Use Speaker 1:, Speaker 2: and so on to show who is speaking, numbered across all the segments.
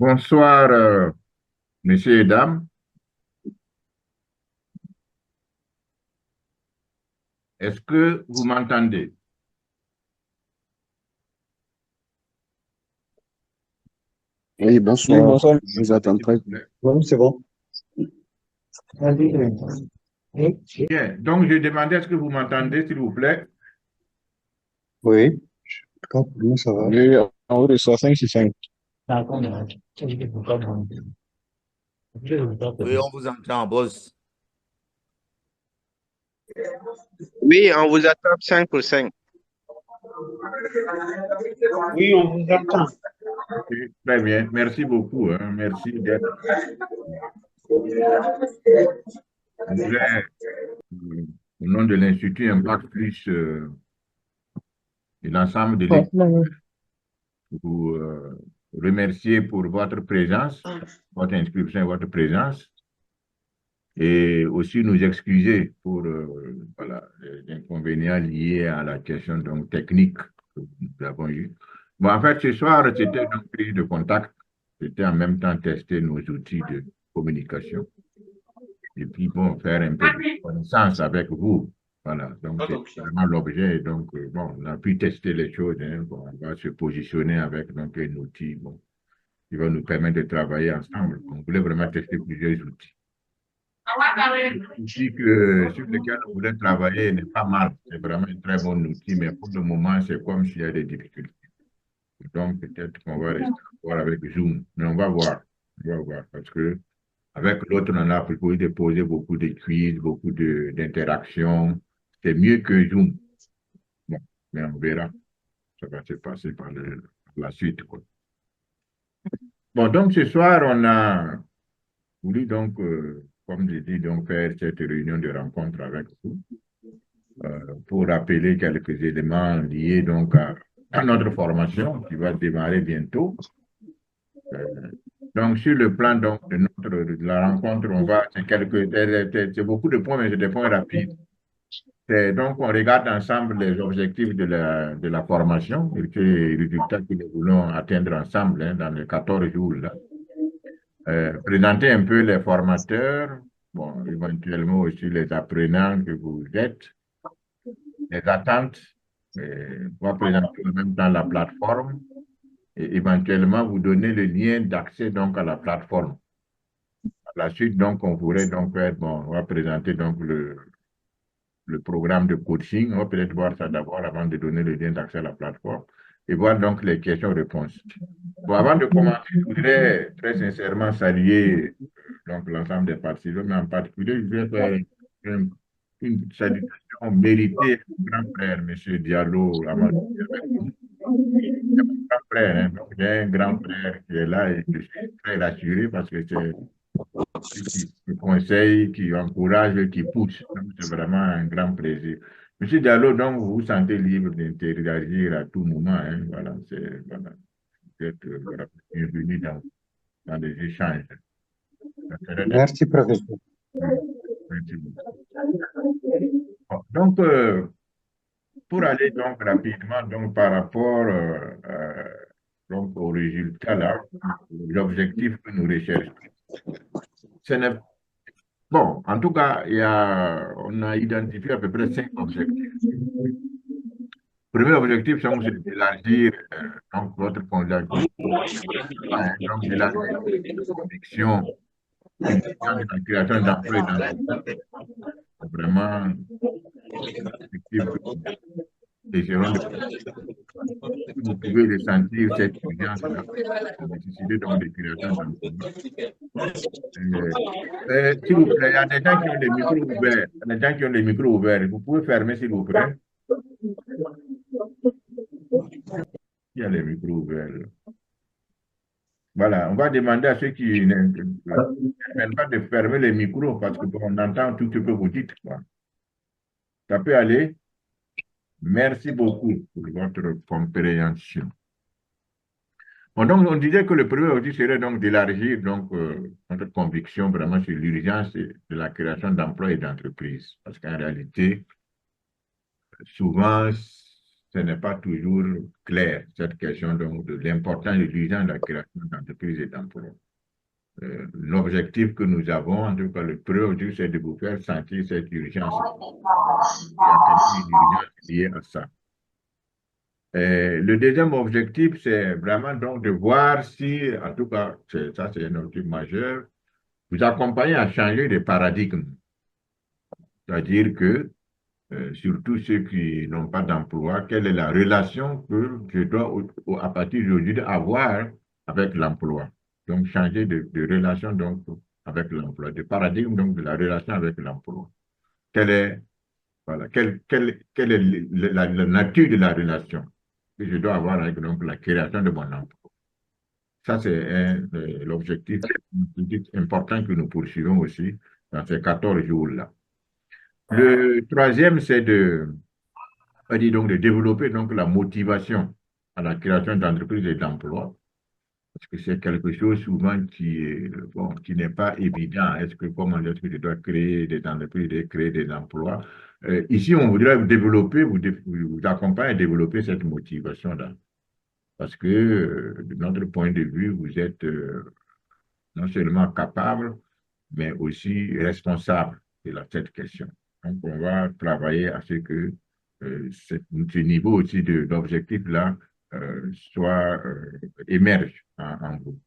Speaker 1: Bonsoir, messieurs et dames. Est-ce que vous m'entendez?
Speaker 2: Oui,
Speaker 3: Oui,
Speaker 2: bonsoir.
Speaker 3: bonsoir.
Speaker 2: Je vous attends
Speaker 1: S'il vous
Speaker 2: très
Speaker 1: plaît.
Speaker 3: Oui, c'est bon.
Speaker 1: Bien. Donc, je demandais est-ce que vous m'entendez, s'il vous plaît?
Speaker 3: Oui, comment ça va?
Speaker 2: Oui, en haut de 65.
Speaker 4: Oui, on vous entend, boss.
Speaker 5: Oui, on vous attend 5 pour 5.
Speaker 3: Oui, on vous attend.
Speaker 1: Ok, très bien. Merci beaucoup, hein. Merci d'être. Je voudrais, au nom de l'Institut Impact Plus et l'ensemble de l'équipe, vous remercier pour votre présence, votre inscription et votre présence, et aussi nous excuser pour voilà, les inconvénients liés à la question donc, technique que nous avons eue. Bon, en fait, ce soir, c'était une prise de contact. C'était en même temps tester nos outils de communication. Et puis, bon, faire un peu de connaissance avec vous. Voilà, donc c'est vraiment l'objet. Donc, bon, on a pu tester les choses. Hein. Bon, on va se positionner avec donc, un outil bon, qui va nous permettre de travailler ensemble. On voulait vraiment tester plusieurs outils. L'outil sur lequel on voulait travailler n'est pas mal. C'est vraiment un très bon outil, mais pour le moment, c'est comme s'il y a des difficultés. Donc, peut-être qu'on va rester encore avec Zoom. Mais on va voir. On va voir. Parce que avec l'autre, on a proposé de poser beaucoup de quiz, beaucoup d'interactions. C'est mieux que Zoom. Bon, mais on verra. Ça va se passer par la suite, quoi. Bon, donc ce soir, on a voulu donc, comme je dis, donc faire cette réunion de rencontre avec vous pour rappeler quelques éléments liés donc à notre formation qui va démarrer bientôt. Euh, donc, sur le plan donc, de la rencontre, on va, c'est beaucoup de points, mais c'est des points rapides. Donc, on regarde ensemble les objectifs de la formation et les résultats que nous voulons atteindre ensemble hein, dans les 14 jours. Là. Présenter un peu les formateurs, bon, éventuellement aussi les apprenants que vous êtes, les attentes, on va présenter en même temps la plateforme et éventuellement vous donner le lien d'accès donc à la plateforme. À la suite, donc, on pourrait donc faire, bon, on va présenter donc le programme de coaching. On va peut-être voir ça d'abord avant de donner le lien d'accès à la plateforme et voir donc les questions-réponses. Bon, avant de commencer, je voudrais très sincèrement saluer donc l'ensemble des participants, mais en particulier, je voudrais faire une salutation méritée au grand frère, M. Diallo Amadou. Grand frère, hein. Donc, j'ai un grand frère qui est là et je suis très rassuré parce que c'est qui conseille, qui encourage, qui pousse. Donc, c'est vraiment un grand plaisir. Monsieur Diallo, donc, vous vous sentez libre d'interagir à tout moment. Hein. Voilà, voilà. Vous êtes voilà, bienvenu dans les échanges.
Speaker 3: Merci, professeur.
Speaker 1: Merci beaucoup. Bon, donc, pour aller donc rapidement donc, par rapport donc, aux résultats là, l'objectif que nous recherchons, ce n'est bon, en tout cas, on a identifié à peu près 5 objectifs. Premier objectif, c'est d'élargir donc votre conviction, hein, donc d'élargir votre conviction étudiant de la création d'emplois et d'entreprises. C'est vraiment l'objectif que nous essaierons de si vous pouvez ressentir cette urgence-là, la nécessité donc de création d'emplois. Euh, S'il vous plaît, il y a des gens qui ont des micros ouverts. Il y a des gens qui ont des micros ouverts. Vous pouvez fermer, s'il vous plaît. Il y a les micros ouverts. Là. Voilà, on va demander à ceux qui n'interviennent pas de fermer les micros parce qu'on entend tout ce que vous dites. Quoi. Ça peut aller. Merci beaucoup pour votre compréhension. Bon, donc, on disait que le premier objectif serait donc d'élargir donc, notre conviction vraiment sur l'urgence de la création d'emplois et d'entreprises. Parce qu'en réalité, souvent, ce n'est pas toujours clair, cette question donc, de l'importance et de l'urgence de la création d'entreprises et d'emplois. L'objectif que nous avons, en tout cas le premier, c'est de vous faire sentir cette urgence. Il y a une urgence liée à ça. Le deuxième objectif, c'est vraiment donc de voir si, en tout cas, ça c'est un objectif majeur, vous accompagner à changer de paradigme. C'est-à-dire que, surtout ceux qui n'ont pas d'emploi, quelle est la relation que je dois, à partir d'aujourd'hui, avoir avec l'emploi. Donc, changer de relation donc, avec l'emploi, de paradigme donc, de la relation avec l'emploi. Voilà, quelle est la nature de la relation que je dois avoir avec donc, la création de mon emploi. Ça, c'est l'objectif important que nous poursuivons aussi dans ces 14 jours-là. Le troisième, c'est donc, de développer donc, la motivation à la création d'entreprises et d'emplois. Parce que c'est quelque chose souvent qui n'est pas évident. Comment est-ce que je dois créer des entreprises et créer des emplois? Ici, on voudrait développer, vous accompagner à développer cette motivation-là. Parce que, de notre point de vue, vous êtes non seulement capable, mais aussi responsable de cette question. Donc, on va travailler à ce que ce niveau aussi d'objectif-là émerge en vous.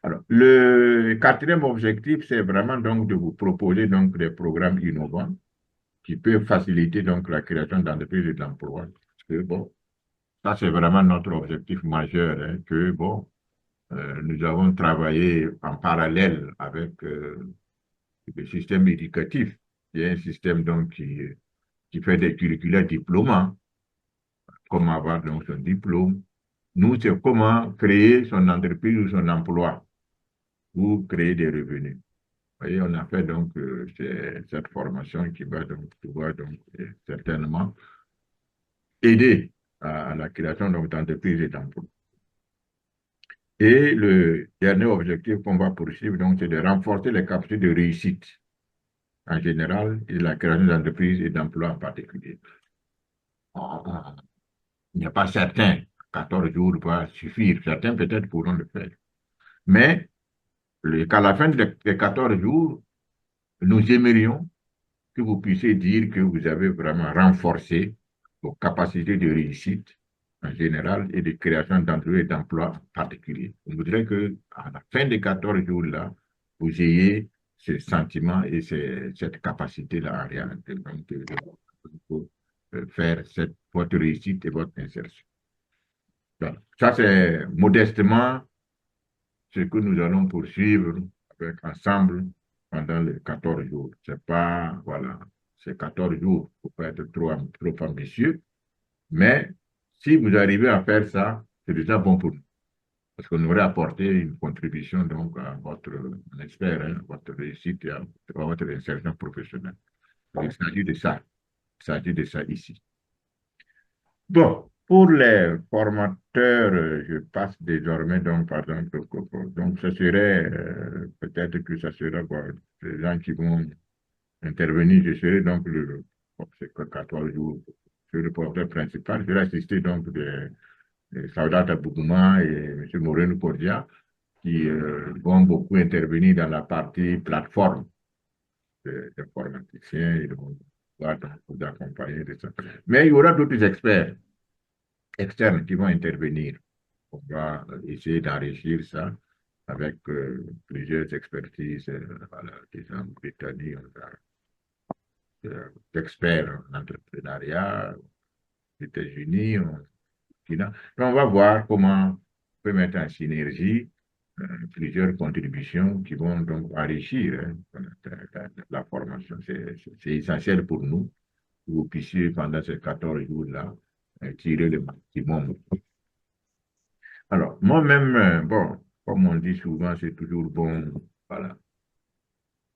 Speaker 1: Alors, le quatrième objectif, c'est vraiment donc de vous proposer donc des programmes innovants qui peuvent faciliter donc la création d'entreprises et d'emplois. Parce que bon, ça c'est vraiment notre objectif majeur, hein, que bon, nous avons travaillé en parallèle avec le système éducatif. Il y a un système donc qui fait des curricula diplômants, comment avoir donc son diplôme. Nous, c'est comment créer son entreprise ou son emploi ou créer des revenus. Vous voyez, on a fait donc cette formation qui va donc pouvoir donc certainement aider à la création d'entreprises et d'emplois. Et le dernier objectif qu'on va poursuivre, donc, c'est de renforcer les capacités de réussite en général et la création d'entreprises et d'emplois en particulier. Il n'y a pas certains, 14 jours va suffire, certains peut-être pourront le faire. Mais qu'à la fin des 14 jours, nous aimerions que vous puissiez dire que vous avez vraiment renforcé vos capacités de réussite en général et de création d'entreprises et d'emplois en particulier. On voudrait qu'à la fin des 14 jours-là, vous ayez ce sentiment et cette capacité-là en réalité de faire votre réussite et votre insertion. Donc, ça, c'est modestement ce que nous allons poursuivre ensemble pendant les 14 jours. C'est pas, voilà, c'est 14 jours, il ne faut pas être trop ambitieux, mais si vous arrivez à faire ça, c'est déjà bon pour nous. Parce qu'on aurait apporté une contribution donc à votre, on espère, hein, votre réussite et à votre insertion professionnelle. Donc, il s'agit de ça. Il s'agit de ça ici. Bon, pour les formateurs, je passe désormais, donc, par exemple, donc ce serait, peut-être que ça sera quoi, les gens qui vont intervenir, je serai donc c'est 14 jours, je suis le porteur principal, je vais assister donc de Saudata Bougouma et M. Moreno Cordia, qui vont beaucoup intervenir dans la partie plateforme des informaticiens, ils vont vous accompagner de ça. Mais il y aura d'autres experts externes qui vont intervenir. On va essayer d'enrichir ça avec plusieurs expertises, voilà, disons, en Britannique, d'experts en entrepreneuriat, aux États-Unis, au Chine. On va voir comment on peut mettre en synergie plusieurs contributions qui vont donc enrichir la formation. C'est essentiel pour nous que vous puissiez, pendant ces 14 jours-là, tirer le maximum. Alors, moi-même, bon, comme on dit souvent, c'est toujours bon, voilà,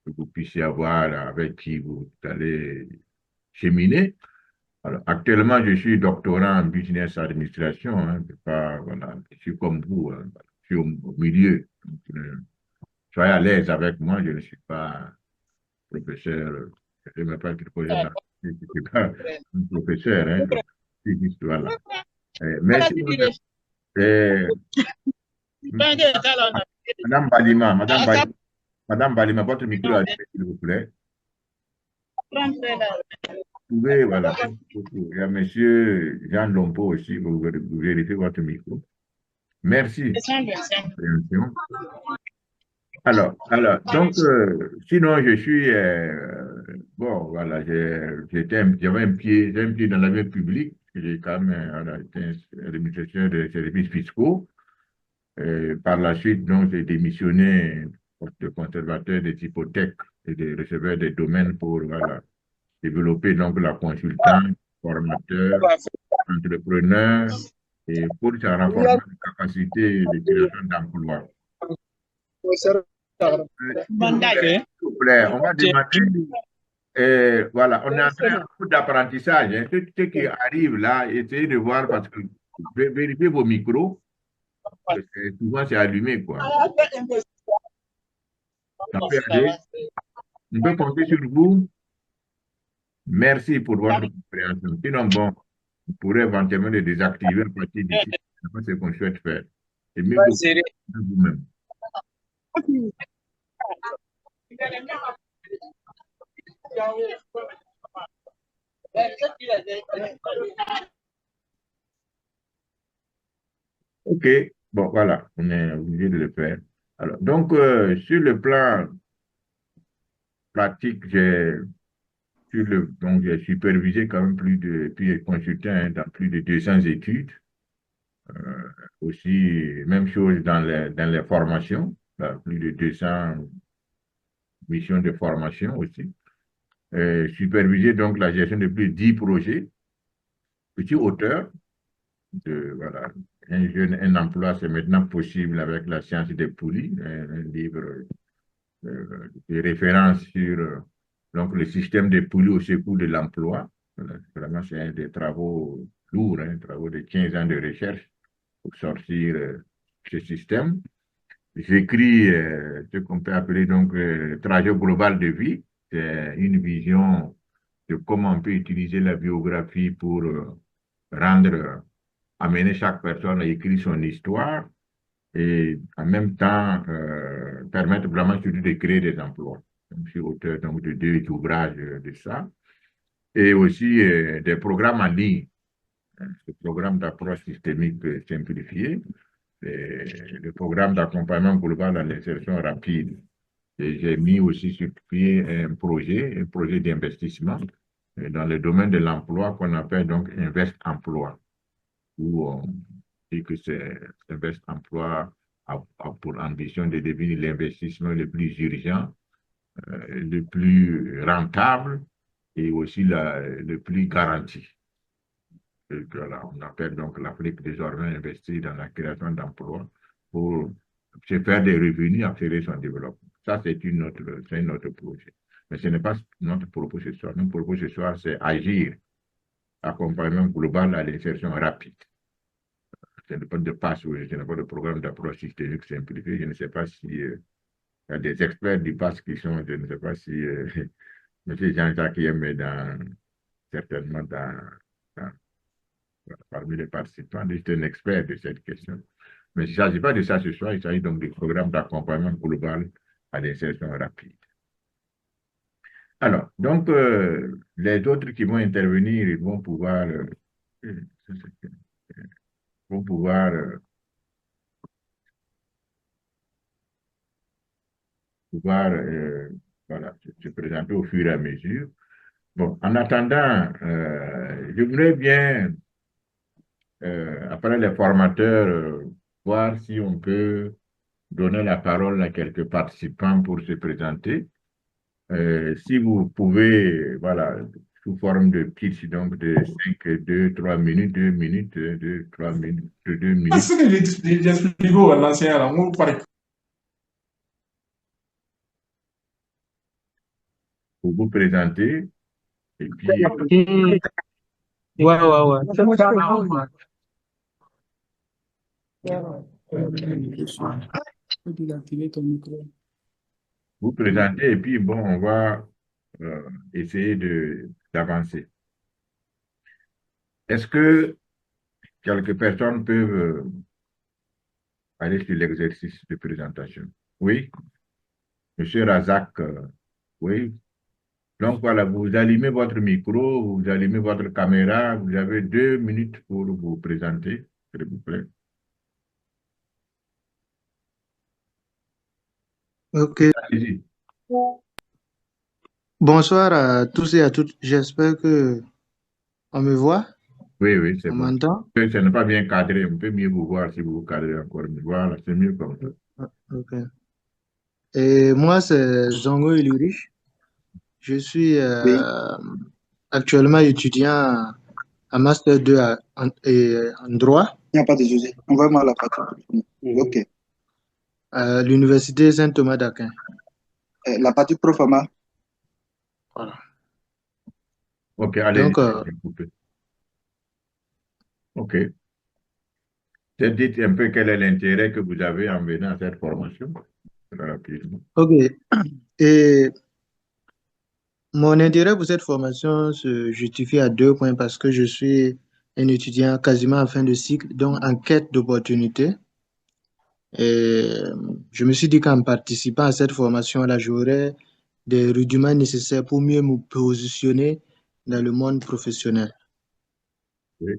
Speaker 1: que vous puissiez avoir avec qui vous allez cheminer. Alors, actuellement, je suis doctorant en business administration, hein, pas, voilà, je suis comme vous, hein, je suis au milieu. Donc, soyez à l'aise avec moi, je ne suis pas professeur, je ne vais pas être professeur, je ne suis pas un professeur, hein, C'est juste, voilà. Merci. Euh, Madame Balima, Madame Balima, votre micro est allumé, s'il vous plaît. Vous pouvez, voilà. Il y a Monsieur Jean Lompo aussi, vous vérifiez votre micro. Merci. Compréhension. Alors, donc, sinon, je suis, bon, voilà, j'avais j'ai un pied dans la vie publique, j'ai quand même voilà, été administrateur des services fiscaux. Par la suite, donc, j'ai démissionné poste de conservateur des hypothèques et de receveur des domaines pour, voilà, développer donc la consultance, formateur, entrepreneur, et pour ça renforcer les capacités de création d'emplois. S'il vous plaît, on va demander, voilà, on est en train d'apprentissage. Hein. Ce qui arrive là, essayez de voir parce que vérifiez vos micros, parce que souvent c'est allumé, quoi. Ça peut aller. On peut compter sur vous. Merci pour votre compréhension. Sinon, bon, vous pourrez éventuellement le désactiver à partir d'ici. C'est ce qu'on souhaite faire. C'est mieux vous-même. OK, bon, voilà, on est obligé de le faire. Alors, donc, sur le plan pratique, donc, j'ai supervisé quand même puis j'ai consulté hein, dans plus de 200 études. Aussi, même chose dans les formations, plus de 200 missions de formation aussi. Superviser donc la gestion de plus de 10 projets. Petit auteur, voilà, un emploi, c'est maintenant possible avec la science des poulies, un livre de référence sur donc le système des poulies au secours de l'emploi. Voilà, vraiment, c'est un des travaux lourds, hein, travaux de 15 ans de recherche pour sortir ce système. J'écris ce qu'on peut appeler donc trajet global de vie. C'est une vision de comment on peut utiliser la biographie pour amener chaque personne à écrire son histoire et en même temps permettre vraiment surtout de créer des emplois. Donc, je suis auteur donc, de 2 ouvrages de ça. Et aussi des programmes en ligne. Ce programme d'approche systémique simplifiée, le programme d'accompagnement global à l'insertion rapide. Et j'ai mis aussi sur pied un projet d'investissement dans le domaine de l'emploi qu'on appelle donc Invest Emploi, où on dit que c'est Invest Emploi a pour ambition de devenir l'investissement le plus urgent, le plus rentable et aussi le plus garanti. Et voilà, on appelle donc l'Afrique désormais investir dans la création d'emplois pour se faire des revenus, accélérer son développement. Ça, c'est un autre projet. Mais ce n'est pas notre propos ce soir. Notre propos ce soir, c'est agir, accompagnement global à l'insertion rapide. Ce n'est pas de passe, ce n'est pas de programme d'approche systémique simplifié. Je ne sais pas si il y a des experts du pass qui sont, je ne sais pas si M. Jean-Jacques Yemé certainement parmi les participants, est un expert de cette question. Mais il ne s'agit pas de ça ce soir, il s'agit donc du programme d'accompagnement global à l'insertion rapide. Alors, donc, les autres qui vont intervenir, ils vont pouvoir, voilà, se présenter au fur et à mesure. Bon, en attendant, je voudrais bien, après les formateurs, voir si on peut donner la parole à quelques participants pour se présenter. Si vous pouvez, voilà, sous forme de pitch, donc de 5, 2, 3 minutes, 2 minutes, 2, 3 minutes, 2 minutes. Pour vous présenter, et puis vous présenter, et puis bon, on va essayer d'avancer. Est-ce que quelques personnes peuvent aller sur l'exercice de présentation? Oui, Monsieur Razak, oui. Donc voilà, vous allumez votre micro, vous allumez votre caméra, vous avez 2 minutes pour vous présenter, s'il vous plaît.
Speaker 6: Ok.
Speaker 1: Allez-y.
Speaker 6: Bonsoir à tous et à toutes. J'espère que on me voit,
Speaker 1: Oui, oui, c'est
Speaker 6: on
Speaker 1: bon.
Speaker 6: m'entend.
Speaker 1: Ça n'est pas bien cadré, on peut mieux vous voir si vous vous cadrez encore mieux. Voilà, c'est mieux comme ça.
Speaker 6: Ok. Et moi, c'est Zongo Ilurich. Je suis
Speaker 3: Oui,
Speaker 6: actuellement étudiant à Master 2 en droit
Speaker 3: il n'y a pas de souci. Envoie-moi la facture. Ok.
Speaker 6: à l'Université Saint-Thomas d'Aquin.
Speaker 3: La partie pro forma,
Speaker 6: Voilà.
Speaker 1: Ok, allez-y,
Speaker 6: Donc,
Speaker 1: s'il vous plaît. Ok. Dites un peu quel est l'intérêt que vous avez en venant à cette formation, très rapidement.
Speaker 6: ok. Et mon intérêt pour cette formation se justifie à 2 points parce que je suis un étudiant quasiment en fin de cycle, donc en quête d'opportunités. Et je me suis dit qu'en participant à cette formation-là, j'aurais des rudiments nécessaires pour mieux me positionner dans le monde professionnel.
Speaker 1: Oui.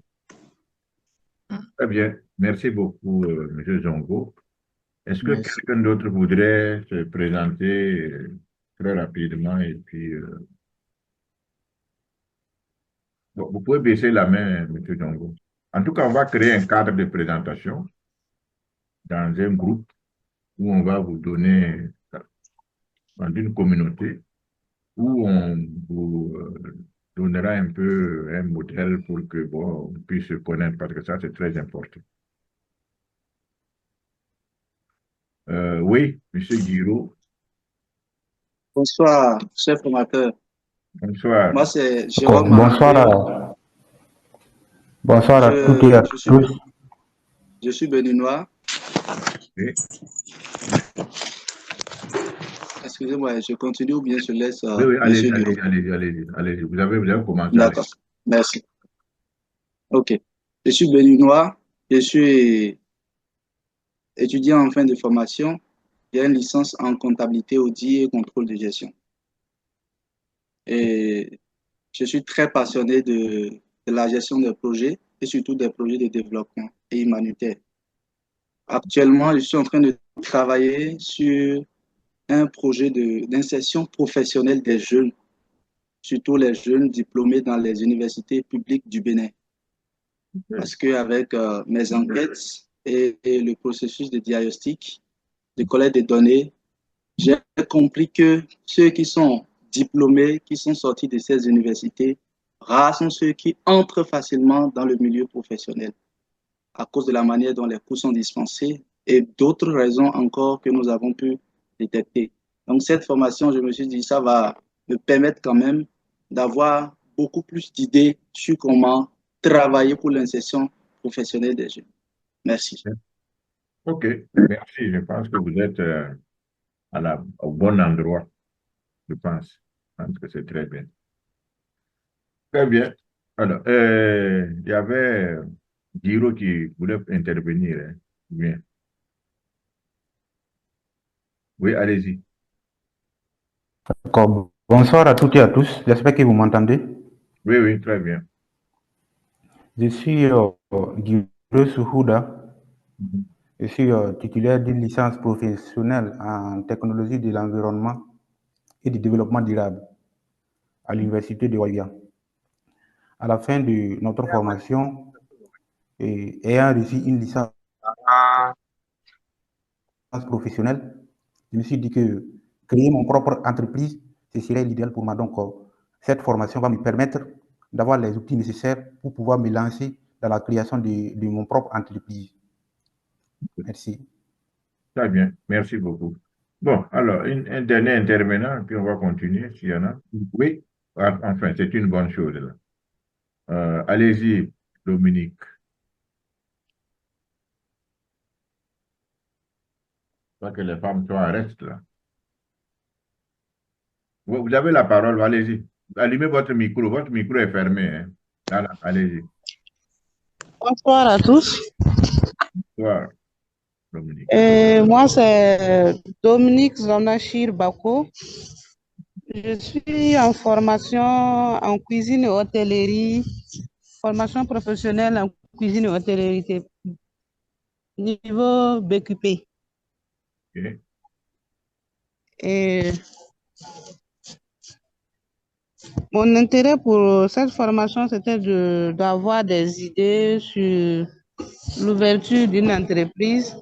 Speaker 1: Très bien. Merci beaucoup, M. Zongo. Est-ce que
Speaker 6: Merci.
Speaker 1: quelqu'un d'autre voudrait se présenter très rapidement et puis bon, vous pouvez baisser la main, M. Zongo. En tout cas, on va créer un cadre de présentation dans un groupe où on va vous donner, dans une communauté, où on vous donnera un peu un modèle pour que bon, on puisse se connaître, parce que ça, c'est très important. Oui, M. Guiraud,
Speaker 3: bonsoir, chef formateur.
Speaker 1: bonsoir.
Speaker 3: Moi, c'est
Speaker 2: D'accord.
Speaker 3: Jérôme André.
Speaker 2: Bonsoir à toutes et à
Speaker 3: Je suis,
Speaker 2: tous.
Speaker 3: je suis béninois.
Speaker 1: Oui,
Speaker 3: Excusez-moi, je continue ou bien je laisse
Speaker 1: oui, oui, allez-y,
Speaker 3: Monsieur Guiraud.
Speaker 1: allez-y, allez-y, allez-y, allez-y. Vous avez commencé, allez.
Speaker 3: D'accord, merci. Ok. Je suis béninois. Je suis étudiant en fin de formation. J'ai une licence en comptabilité, audit et contrôle de gestion. Et je suis très passionné de la gestion des projets et surtout des projets de développement et humanitaire. Actuellement, je suis en train de travailler sur un projet d'insertion professionnelle des jeunes, surtout les jeunes diplômés dans les universités publiques du Bénin. Parce qu'avec mes enquêtes et le processus de diagnostic, de collecte de données, j'ai compris que ceux qui sont diplômés, qui sont sortis de ces universités, rares sont ceux qui entrent facilement dans le milieu professionnel à cause de la manière dont les cours sont dispensés et d'autres raisons encore que nous avons pu détecter. Donc cette formation, je me suis dit, ça va me permettre quand même d'avoir beaucoup plus d'idées sur comment travailler pour l'insertion professionnelle des jeunes. Merci.
Speaker 1: OK, merci. Je pense que vous êtes au bon endroit, je pense. Je pense que c'est très bien. Très bien. Alors, il y avait Giro qui voulait intervenir, hein. Bien. Oui, allez-y.
Speaker 2: D'accord. Bonsoir à toutes et à tous. J'espère que vous m'entendez.
Speaker 1: Oui, oui, très bien.
Speaker 2: Je suis Guillaume Souhouda.
Speaker 1: Mhm.
Speaker 2: Je suis titulaire d'une licence professionnelle en technologie de l'environnement et du développement durable à l'Université de Ouaga. À la fin de notre formation, et ayant reçu une licence professionnelle, je me suis dit que créer mon propre entreprise, ce serait l'idéal pour moi. Donc, cette formation va me permettre d'avoir les outils nécessaires pour pouvoir me lancer dans la création de mon propre entreprise. Merci.
Speaker 1: Très bien. Merci beaucoup. Bon, alors, un dernier intervenant, puis on va continuer s'il y en a. Oui, enfin, c'est une bonne chose, là. Allez-y, Dominique. Pas que les femmes soient restent là. Vous avez la parole, allez-y. Allumez votre micro est fermé, hein. Voilà, allez-y.
Speaker 7: Bonsoir à tous.
Speaker 1: Bonsoir, Dominique.
Speaker 7: Moi, c'est Dominique Zonachir Bako. Je suis en formation en cuisine et hôtellerie, formation professionnelle en cuisine et hôtellerie, niveau BQP.
Speaker 1: Ok.
Speaker 7: Et mon intérêt pour cette formation, c'était d'avoir des idées sur l'ouverture d'une entreprise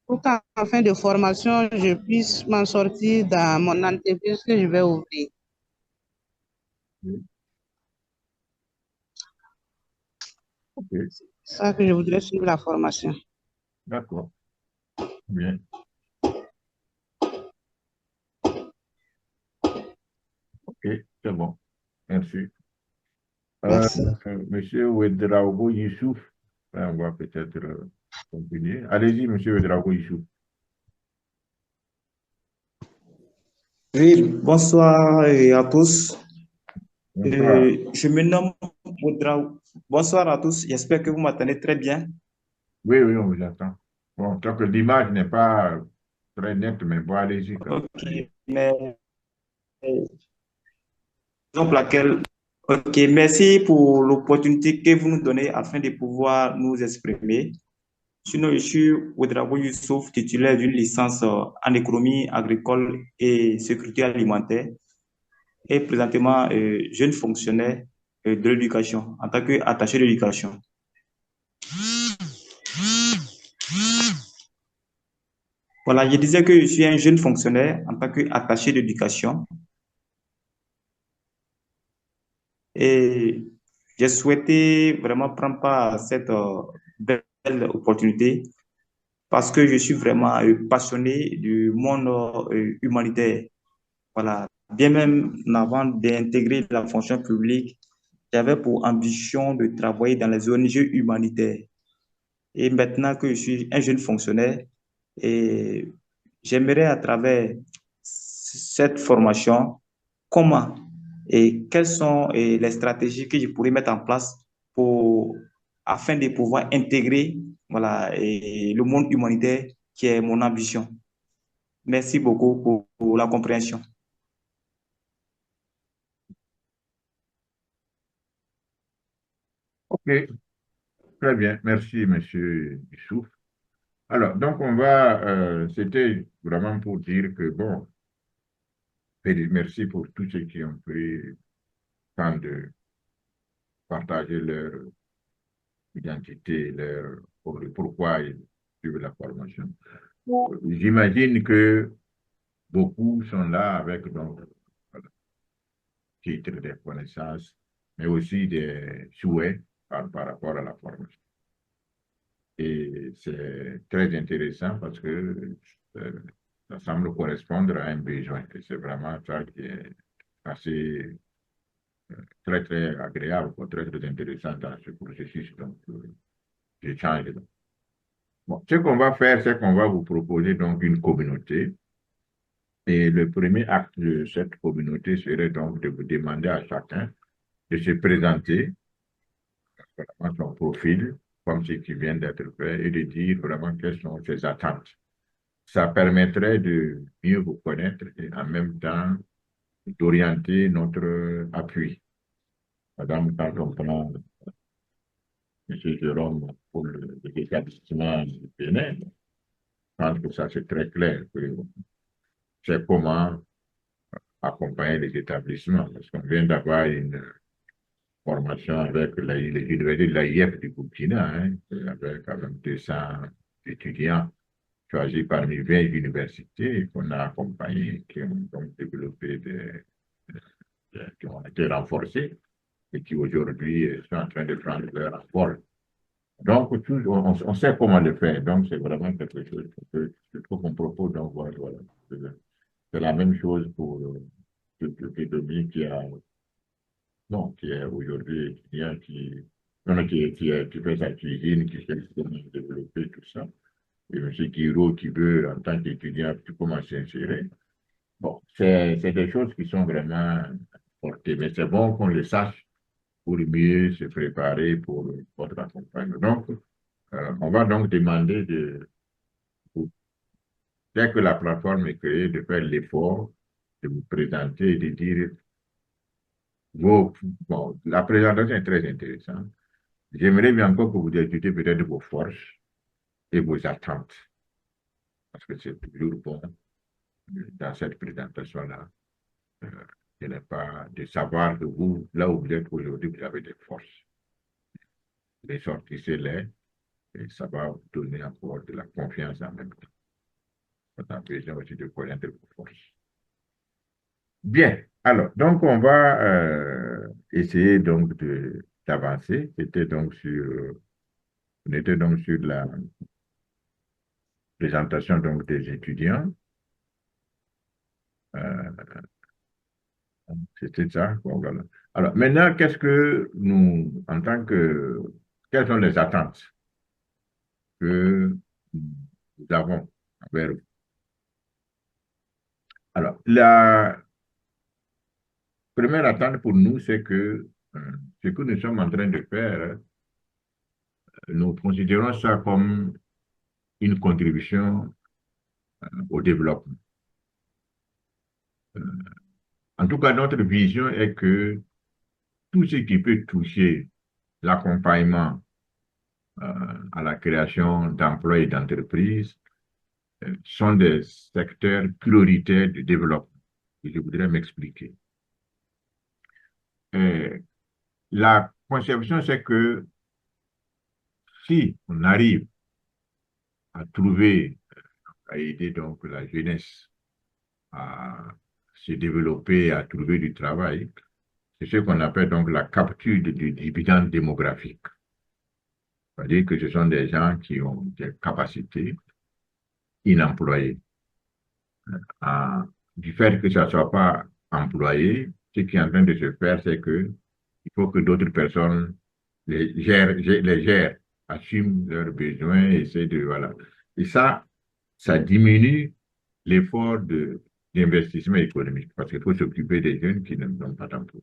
Speaker 7: pour qu'en fin de formation, je puisse m'en sortir dans mon entreprise que je vais ouvrir.
Speaker 1: Ok,
Speaker 7: C'est ça que je voudrais suivre la formation.
Speaker 1: d'accord. Bien. Ok, c'est bon. Merci.
Speaker 7: Merci.
Speaker 1: Monsieur Ouedraogo Youssouf, on va peut-être continuer. Allez-y, monsieur Ouedraogo Youssouf.
Speaker 8: Oui, bonsoir à tous.
Speaker 1: Bonsoir.
Speaker 8: Je me nomme Ouedraogo. Bonsoir à tous. J'espère que vous m'entendez très bien.
Speaker 1: Oui, oui, on vous attend. Bon, tant que l'image n'est pas très nette, mais bon, allez-y quand même.
Speaker 8: Ok, mais raison pour laquelle, ok, merci pour l'opportunité que vous nous donnez afin de pouvoir nous exprimer. Sinon, je suis Ouedraogo Youssouf, titulaire d'une licence en économie agricole et sécurité alimentaire, et présentement jeune fonctionnaire de l'éducation en tant qu'attaché d'éducation. Voilà, je disais que je suis un jeune fonctionnaire en tant qu'attaché d'éducation et j'ai souhaité vraiment prendre part à cette belle opportunité parce que je suis vraiment passionné du monde humanitaire. Voilà, bien même avant d'intégrer la fonction publique, j'avais pour ambition de travailler dans les ONG humanitaires. Et maintenant que je suis un jeune fonctionnaire, et j'aimerais à travers cette formation, comment et quelles sont les stratégies que je pourrais mettre en place pour, afin de pouvoir intégrer voilà, le monde humanitaire qui est mon ambition. Merci beaucoup pour la compréhension.
Speaker 1: Ok, très bien. Merci, monsieur Youssouf. Alors, donc, on va, c'était vraiment pour dire que, bon, merci pour tous ceux qui ont pris le temps de partager leur identité, pourquoi ils suivent la formation. J'imagine que beaucoup sont là avec donc voilà, titre des connaissances, mais aussi des souhaits par rapport à la formation. Et c'est très intéressant parce que euh, ça semble correspondre à un besoin. Et c'est vraiment ça qui est assez très, très agréable, quoi, très, très intéressant dans ce processus d'échange. Bon, ce qu'on va faire, c'est qu'on va vous proposer donc une communauté. Et le premier acte de cette communauté serait donc de vous demander à chacun de se présenter, vraiment son profil, comme ce qui vient d'être fait, et de dire vraiment quelles sont ses attentes. Ça permettrait de mieux vous connaître et en même temps d'orienter notre appui. Par exemple, quand on prend M. Jérôme pour l'établissement du Bénin, je pense que ça c'est très clair, que c'est comment accompagner les établissements, parce qu'on vient d'avoir une formation avec l'université de l'AIF du Burkina, hein, avec quand même 200 étudiants choisis parmi 20 universités qu'on a accompagnés, qui ont donc développé qui ont été renforcés et qui aujourd'hui sont en train de prendre leur envol. Donc, on sait comment le faire. Donc, c'est vraiment quelque chose que je trouve qu'on propose. Donc, voilà. C'est la même chose pour Dominique qui est aujourd'hui étudiant, qui fait sa cuisine, qui fait comment développer tout ça. Et M. Guiraud qui veut, en tant qu'étudiant, comment s'insérer. Bon, c'est des choses qui sont vraiment portées, mais c'est bon qu'on le sache pour mieux se préparer pour votre accompagnement. Donc, on va donc demander dès que la plateforme est créée, de faire l'effort de vous présenter et de dire bon, la présentation est très intéressante. J'aimerais bien encore que vous discutiez peut-être de vos forces et vos attentes, parce que c'est toujours bon dans cette présentation-là de savoir que vous, là où vous êtes aujourd'hui, vous avez des forces. Les sortissez-les et ça va vous donner encore de la confiance en même temps. Vous avez besoin aussi de connaître vos forces. Bien, alors, donc on va essayer donc d'avancer. On était donc sur la présentation donc des étudiants. C'était ça. Bon, voilà. Alors, maintenant, qu'est-ce que nous, quelles sont les attentes que nous avons envers vous? Alors, la première attente pour nous, c'est que ce que nous sommes en train de faire, nous considérons ça comme une contribution au développement. En tout cas, notre vision est que tout ce qui peut toucher l'accompagnement à la création d'emplois et d'entreprises sont des secteurs prioritaires du développement. Et je voudrais m'expliquer. La conception, c'est que si on arrive à trouver, à aider donc la jeunesse à se développer, à trouver du travail, c'est ce qu'on appelle donc la capture du dividende démographique. C'est-à-dire que ce sont des gens qui ont des capacités inemployées. Du fait que ça ne soit pas employé, ce qui est en train de se faire, c'est que il faut que d'autres personnes les gèrent, assument leurs besoins, essaient de, voilà. Et ça diminue l'effort d'investissement économique, parce qu'il faut s'occuper des jeunes qui n'ont pas d'emploi.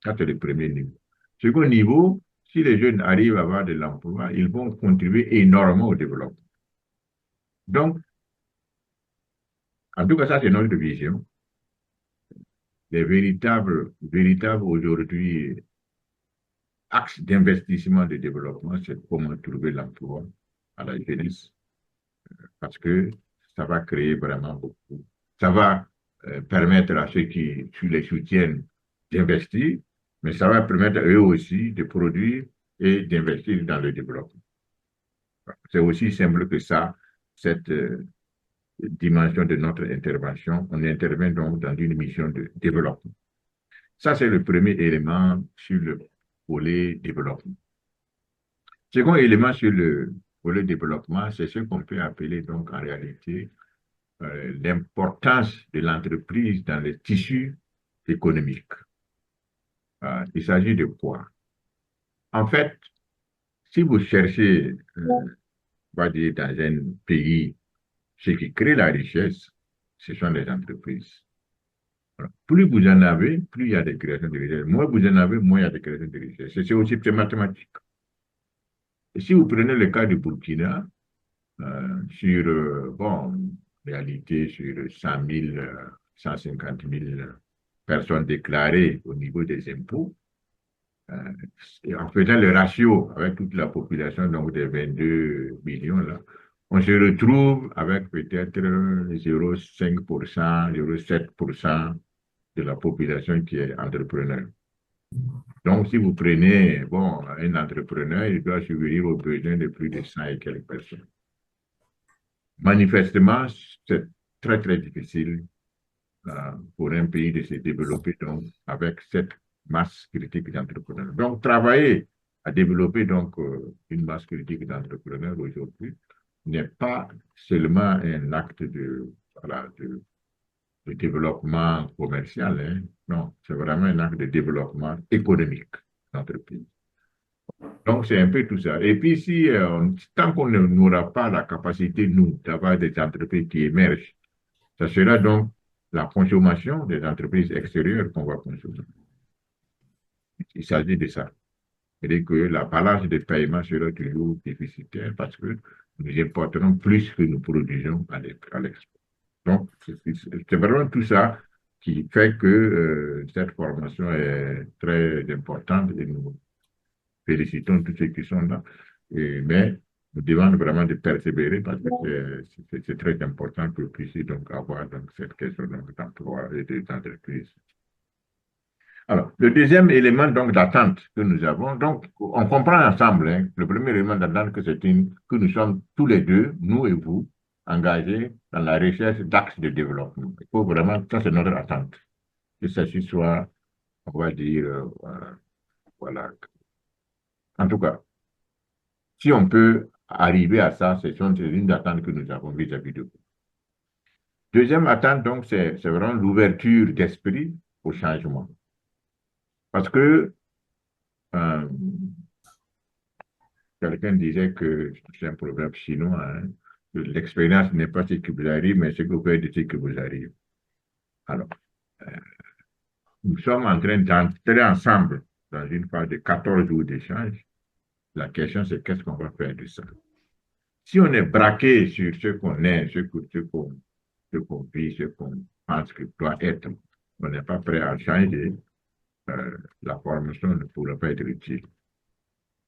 Speaker 1: Ça, c'est le premier niveau. Second niveau, si les jeunes arrivent à avoir de l'emploi, ils vont contribuer énormément au développement. Donc, en tout cas, ça, c'est notre vision. Les véritables aujourd'hui axes d'investissement de développement, c'est comment trouver l'emploi à la jeunesse, parce que ça va créer vraiment beaucoup. Ça va permettre à ceux qui les soutiennent d'investir, mais ça va permettre à eux aussi de produire et d'investir dans le développement. C'est aussi simple que ça, cette dimension de notre intervention. On intervient donc dans une mission de développement. Ça, c'est le premier élément sur le volet développement. Second élément sur le volet développement, c'est ce qu'on peut appeler donc en réalité l'importance de l'entreprise dans le tissu économique. Il s'agit de quoi? En fait, si vous cherchez, on va dire, dans un pays, ce qui crée la richesse, ce sont les entreprises. Alors, plus vous en avez, plus il y a des créations de richesse. Moins vous en avez, moins il y a des créations de richesse. C'est aussi mathématique. Et si vous prenez le cas du Burkina, bon, en réalité, sur 100 000, 150 000 personnes déclarées au niveau des impôts, et en faisant le ratio avec toute la population, donc des 22 millions, là, on se retrouve avec peut-être 0,5%, 0,7% de la population qui est entrepreneur. Donc, si vous prenez, bon, un entrepreneur, il doit subvenir aux besoins de plus de 100 et quelques personnes. Manifestement, c'est très, très difficile pour un pays de se développer donc, avec cette masse critique d'entrepreneurs. Donc, travailler à développer donc, une masse critique d'entrepreneurs aujourd'hui n'est pas seulement un acte de développement commercial, hein. Non, c'est vraiment un acte de développement économique d'entreprise. Donc, c'est un peu tout ça. Et puis, tant qu'on n'aura pas la capacité, nous, d'avoir des entreprises qui émergent, ça sera donc la consommation des entreprises extérieures qu'on va consommer. Il s'agit de ça. C'est-à-dire que la balance de paiement sera toujours déficitaire parce que nous importerons plus que nous produisons à l'export. Donc, c'est vraiment tout ça qui fait que cette formation est très importante et nous félicitons tous ceux qui sont là. Mais nous demandons vraiment de persévérer parce que c'est très important que vous puissiez donc avoir donc, cette question d'emploi et d'entreprise. Alors, le deuxième élément donc d'attente que nous avons, donc on comprend ensemble, hein, le premier élément d'attente que nous sommes tous les deux, nous et vous, engagés dans la recherche d'axes de développement. Il faut vraiment, ça c'est notre attente, que ceci soit, on va dire, voilà. En tout cas, si on peut arriver à ça, c'est une attente que nous avons vis-à-vis de vous. Deuxième attente, donc, c'est vraiment l'ouverture d'esprit au changement. Parce que quelqu'un disait que c'est un proverbe chinois, hein, que l'expérience n'est pas ce qui vous arrive, mais ce que vous faites de ce qui vous arrive. Alors, nous sommes en train d'entrer ensemble dans une phase de 14 jours d'échange. La question, c'est qu'est-ce qu'on va faire de ça? Si on est braqué sur ce qu'on est, ce qu'on vit, ce qu'on pense que doit être, on n'est pas prêt à changer, la formation ne pourra pas être utile.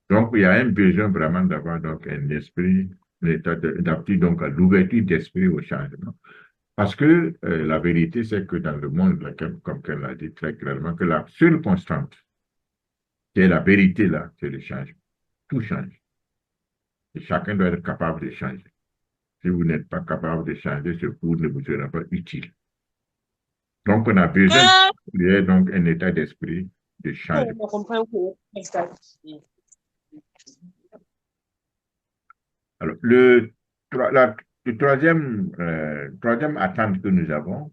Speaker 1: Donc, il y a un besoin vraiment d'avoir donc un esprit, un état d'aptitude donc à l'ouverture d'esprit au changement. Parce que la vérité, c'est que dans le monde, comme elle l'a dit très clairement, que la seule constante, qui est la vérité là, c'est le changement. Tout change. Et chacun doit être capable de changer. Si vous n'êtes pas capable de changer, ce cours ne vous sera pas utile. Donc, on a besoin de donc un état d'esprit de changement. Alors, le troisième attente que nous avons,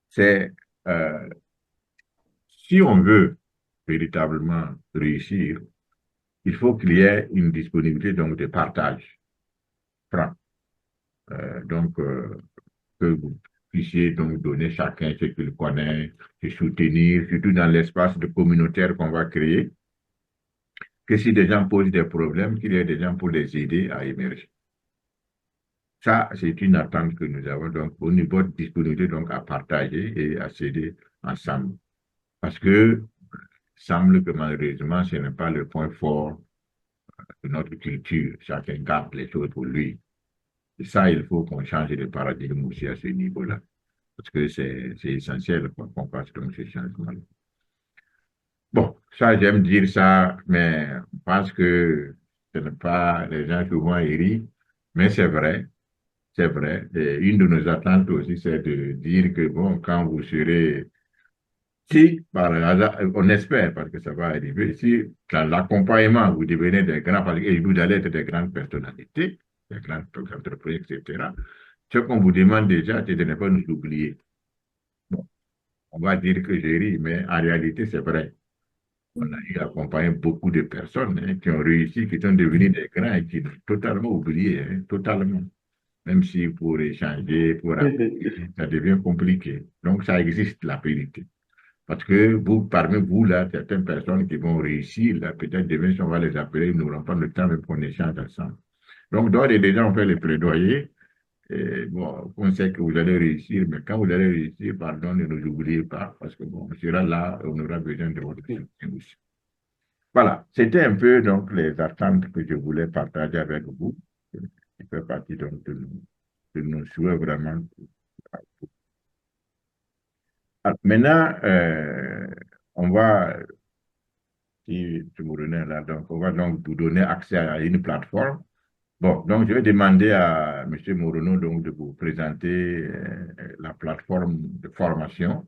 Speaker 1: c'est si on veut véritablement réussir, il faut qu'il y ait une disponibilité donc de partage franc. Que vous puissiez donc donner chacun ce qu'il connaît, se soutenir, surtout dans l'espace de communautaire qu'on va créer, que si des gens posent des problèmes, qu'il y ait des gens pour les aider à émerger. Ça, c'est une attente que nous avons donc au niveau de disponibilité donc à partager et à s'aider ensemble. Parce que il semble que malheureusement, ce n'est pas le point fort de notre culture. Chacun garde les choses pour lui. Et ça, il faut qu'on change de paradigme aussi à ce niveau-là. Parce que c'est essentiel qu'on fasse donc ce changement-là. Bon, ça, j'aime dire ça, mais je pense que ce n'est pas les gens souvent ils rient, mais c'est vrai. C'est vrai. Et une de nos attentes aussi, c'est de dire que, bon, quand vous serez, si par hasard, on espère, parce que ça va arriver, si dans l'accompagnement, vous devenez des grands, et vous allez être des grandes personnalités, des grandes entreprises, etc., ce qu'on vous demande déjà, c'est de ne pas nous oublier. Bon, on va dire que je ris, mais en réalité, c'est vrai. On a eu accompagné beaucoup de personnes hein, qui ont réussi, qui sont devenus des grands et qui ont totalement oublié, hein, totalement. Même si pour échanger, pour appeler, ça devient compliqué. Donc, ça existe, la vérité. Parce que vous, parmi vous, là, certaines personnes qui vont réussir, là, peut-être demain, si on va les appeler, ils n'auront pas le temps même qu'on échange ensemble. Donc, d'ores et déjà, on fait les plaidoyers. Et, bon, on sait que vous allez réussir, mais quand vous allez réussir, pardon, ne nous oubliez pas, parce que bon, on sera là, on aura besoin de votre soutien aussi. Voilà, c'était un peu donc les attentes que je voulais partager avec vous, qui fait partie donc de nos souhaits vraiment. Alors, maintenant, on va, si tu me remets là, donc on va donc vous donner accès à une plateforme. Bon, donc je vais demander à M. Morono donc de vous présenter la plateforme de formation.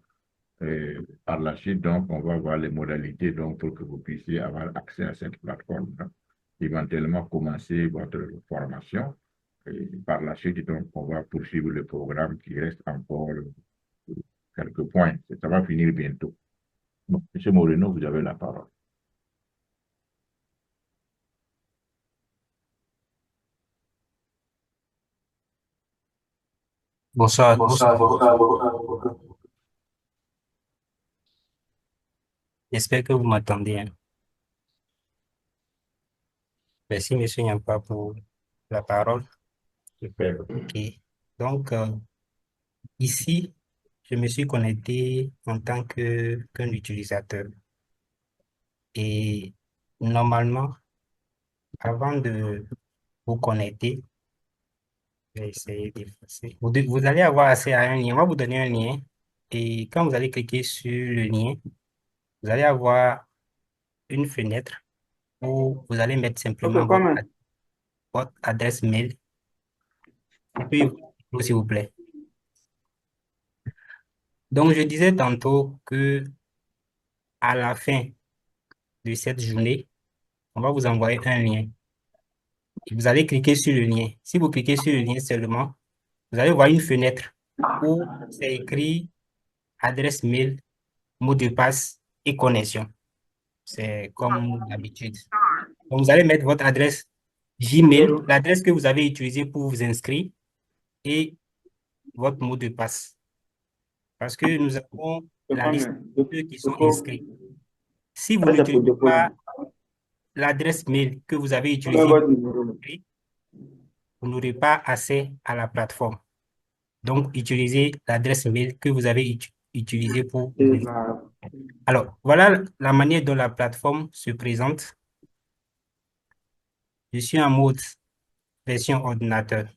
Speaker 1: Par la suite, donc, on va voir les modalités donc, pour que vous puissiez avoir accès à cette plateforme-là. Éventuellement, commencer votre formation. Et par la suite, donc, on va poursuivre le programme qui reste encore quelques points. Ça va finir bientôt. Donc, M. Moreno, vous avez la parole.
Speaker 9: Bonsoir à tous. J'espère que vous m'entendez, hein. Merci, monsieur Yampa, pour la parole.
Speaker 8: Super.
Speaker 9: OK. Donc, ici, je me suis connecté en tant qu'un utilisateur. Et normalement, avant de vous connecter, je vais essayer d'effacer. Vous allez avoir accès à un lien. On va vous donner un lien. Et quand vous allez cliquer sur le lien, vous allez avoir une fenêtre où vous allez mettre simplement votre adresse mail. Et puis, s'il vous plaît. Donc, je disais tantôt que à la fin de cette journée, on va vous envoyer un lien. Et vous allez cliquer sur le lien. Si vous cliquez sur le lien seulement, vous allez voir une fenêtre où c'est écrit adresse mail, mot de passe et connexion. C'est comme d'habitude. Donc, vous allez mettre votre adresse Gmail, l'adresse que vous avez utilisée pour vous inscrire et votre mot de passe. Parce que nous avons la liste de ceux qui sont inscrits. Si vous n'utilisez pas l'adresse mail que vous avez utilisée, vous n'aurez pas accès à la plateforme. Donc, utilisez l'adresse mail que vous avez utilisée pour vous inscrire. Alors, voilà la manière dont la plateforme se présente. Je suis en mode version ordinateur.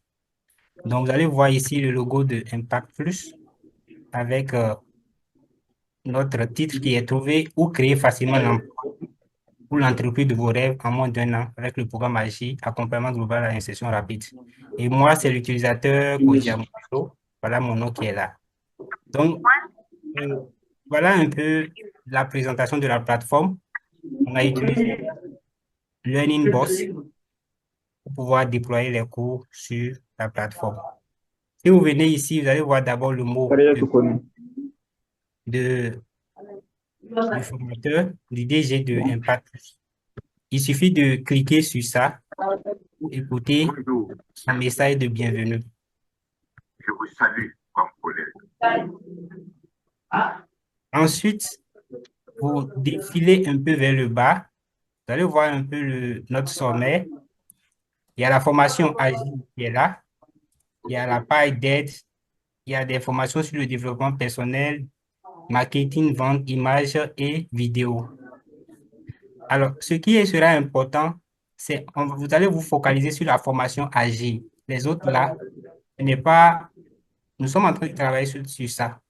Speaker 9: Donc, vous allez voir ici le logo de Impact Plus avec notre titre qui est trouvé ou créer facilement l'emploi pour l'entreprise de vos rêves en moins d'un an avec le programme AGI, accompagnement global à l'insertion rapide. Et moi, c'est l'utilisateur Kojiamoto. Voilà mon nom qui est là. Donc, voilà un peu la présentation de la plateforme. On a utilisé Learning Boss pour pouvoir déployer les cours sur la plateforme. Si vous venez ici, vous allez voir d'abord le mot du formateur, du DG de Impact Plus. Il suffit de cliquer sur ça pour écouter son message de bienvenue.
Speaker 1: Je vous salue comme collègue.
Speaker 9: Ensuite, vous défilez un peu vers le bas. Vous allez voir un peu notre sommaire. Il y a la formation Agile qui est là. Il y a la page d'aide. Il y a des formations sur le développement personnel, marketing, vente, images et vidéo. Alors, ce qui sera important, c'est vous allez vous focaliser sur la formation Agile. Les autres là, nous sommes en train de travailler sur ça.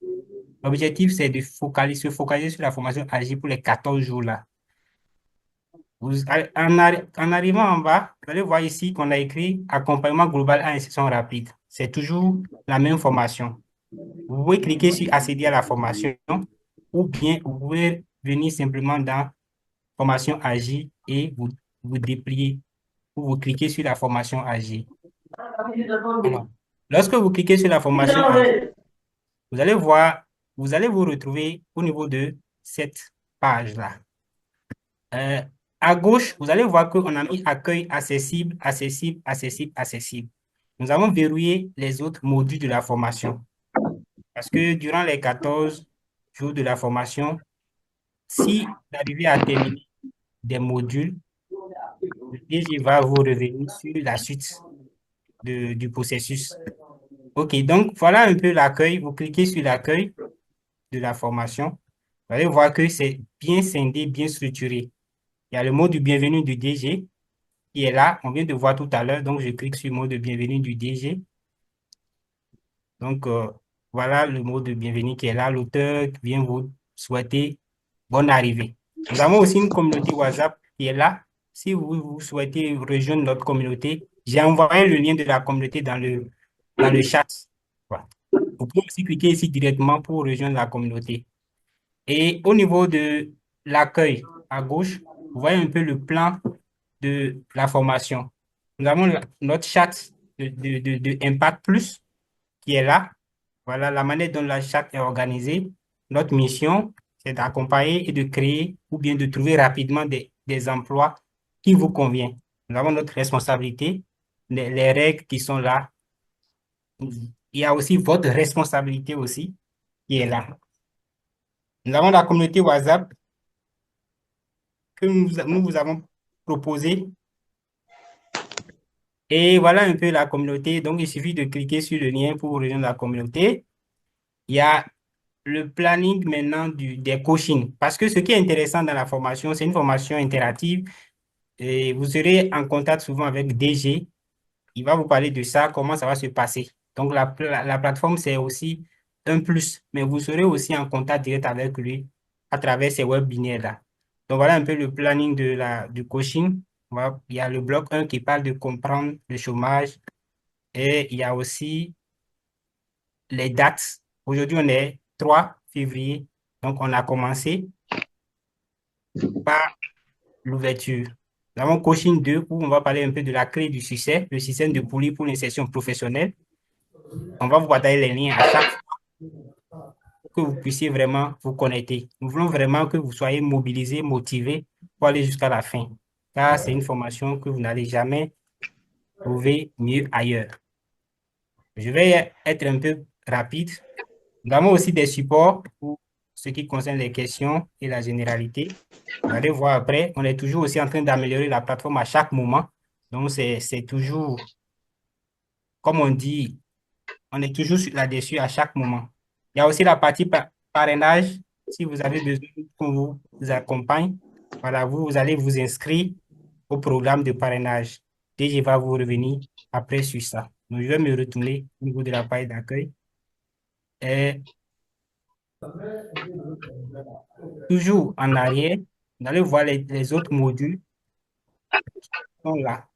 Speaker 9: L'objectif, c'est de se focaliser sur la formation Agile pour les 14 jours là. En arrivant en bas, vous allez voir ici qu'on a écrit accompagnement global à insertion rapide. C'est toujours la même formation. Vous pouvez cliquer sur accéder à la formation ou bien vous pouvez venir simplement dans formation Agile et vous déplier ou vous cliquez sur la formation Agile. Alors, lorsque vous cliquez sur la formation Agile, vous allez voir, vous allez vous retrouver au niveau de cette page-là. À gauche, vous allez voir qu'on a mis accueil accessible, accessible, accessible, accessible. Nous avons verrouillé les autres modules de la formation. Parce que durant les 14 jours de la formation, si vous arrivez à terminer des modules, le DG va vous revenir sur la suite du processus. OK, donc voilà un peu l'accueil. Vous cliquez sur l'accueil de la formation. Vous allez voir que c'est bien scindé, bien structuré. Il y a le mot de bienvenue du DG qui est là. On vient de voir tout à l'heure. Donc, je clique sur le mot de bienvenue du DG. Donc, voilà le mot de bienvenue qui est là. L'auteur vient vous souhaiter bonne arrivée. Nous avons aussi une communauté WhatsApp qui est là. Si vous souhaitez rejoindre notre communauté, j'ai envoyé le lien de la communauté dans le chat. Voilà. Vous pouvez aussi cliquer ici directement pour rejoindre la communauté. Et au niveau de l'accueil à gauche, vous voyez un peu le plan de la formation. Nous avons notre chat de Impact Plus qui est là. Voilà la manière dont la chat est organisée. Notre mission, c'est d'accompagner et de créer ou bien de trouver rapidement des emplois qui vous conviennent. Nous avons notre responsabilité, les règles qui sont là. Il y a aussi votre responsabilité aussi qui est là. Nous avons la communauté WhatsApp que nous vous avons proposé. Et voilà un peu la communauté. Donc, il suffit de cliquer sur le lien pour rejoindre la communauté. Il y a le planning maintenant des coachings. Parce que ce qui est intéressant dans la formation, c'est une formation interactive. Et vous serez en contact souvent avec DG. Il va vous parler de ça, comment ça va se passer. Donc, la plateforme, c'est aussi un plus. Mais vous serez aussi en contact direct avec lui à travers ces webinaires-là. Donc, voilà un peu le planning du coaching. Il y a le bloc 1 qui parle de comprendre le chômage. Et il y a aussi les dates. Aujourd'hui, on est 3 février. Donc, on a commencé par l'ouverture. Nous avons coaching 2 où on va parler un peu de la clé du succès, le système de poulie pour l'insertion professionnelle. On va vous partager les liens à chaque fois pour que vous puissiez vraiment vous connecter. Nous voulons vraiment que vous soyez mobilisés, motivés pour aller jusqu'à la fin. Car c'est une formation que vous n'allez jamais trouver mieux ailleurs. Je vais être un peu rapide. Nous avons aussi des supports pour ce qui concerne les questions et la généralité. Vous allez voir après, on est toujours aussi en train d'améliorer la plateforme à chaque moment. Donc, c'est toujours, comme on dit, on est toujours là-dessus à chaque moment. Il y a aussi la partie parrainage. Si vous avez besoin qu'on vous accompagne, voilà, vous allez vous inscrire au programme de parrainage. Et je vais vous revenir après sur ça. Donc, je vais me retourner au niveau de la page d'accueil. Et toujours en arrière, vous allez voir les autres modules qui sont là.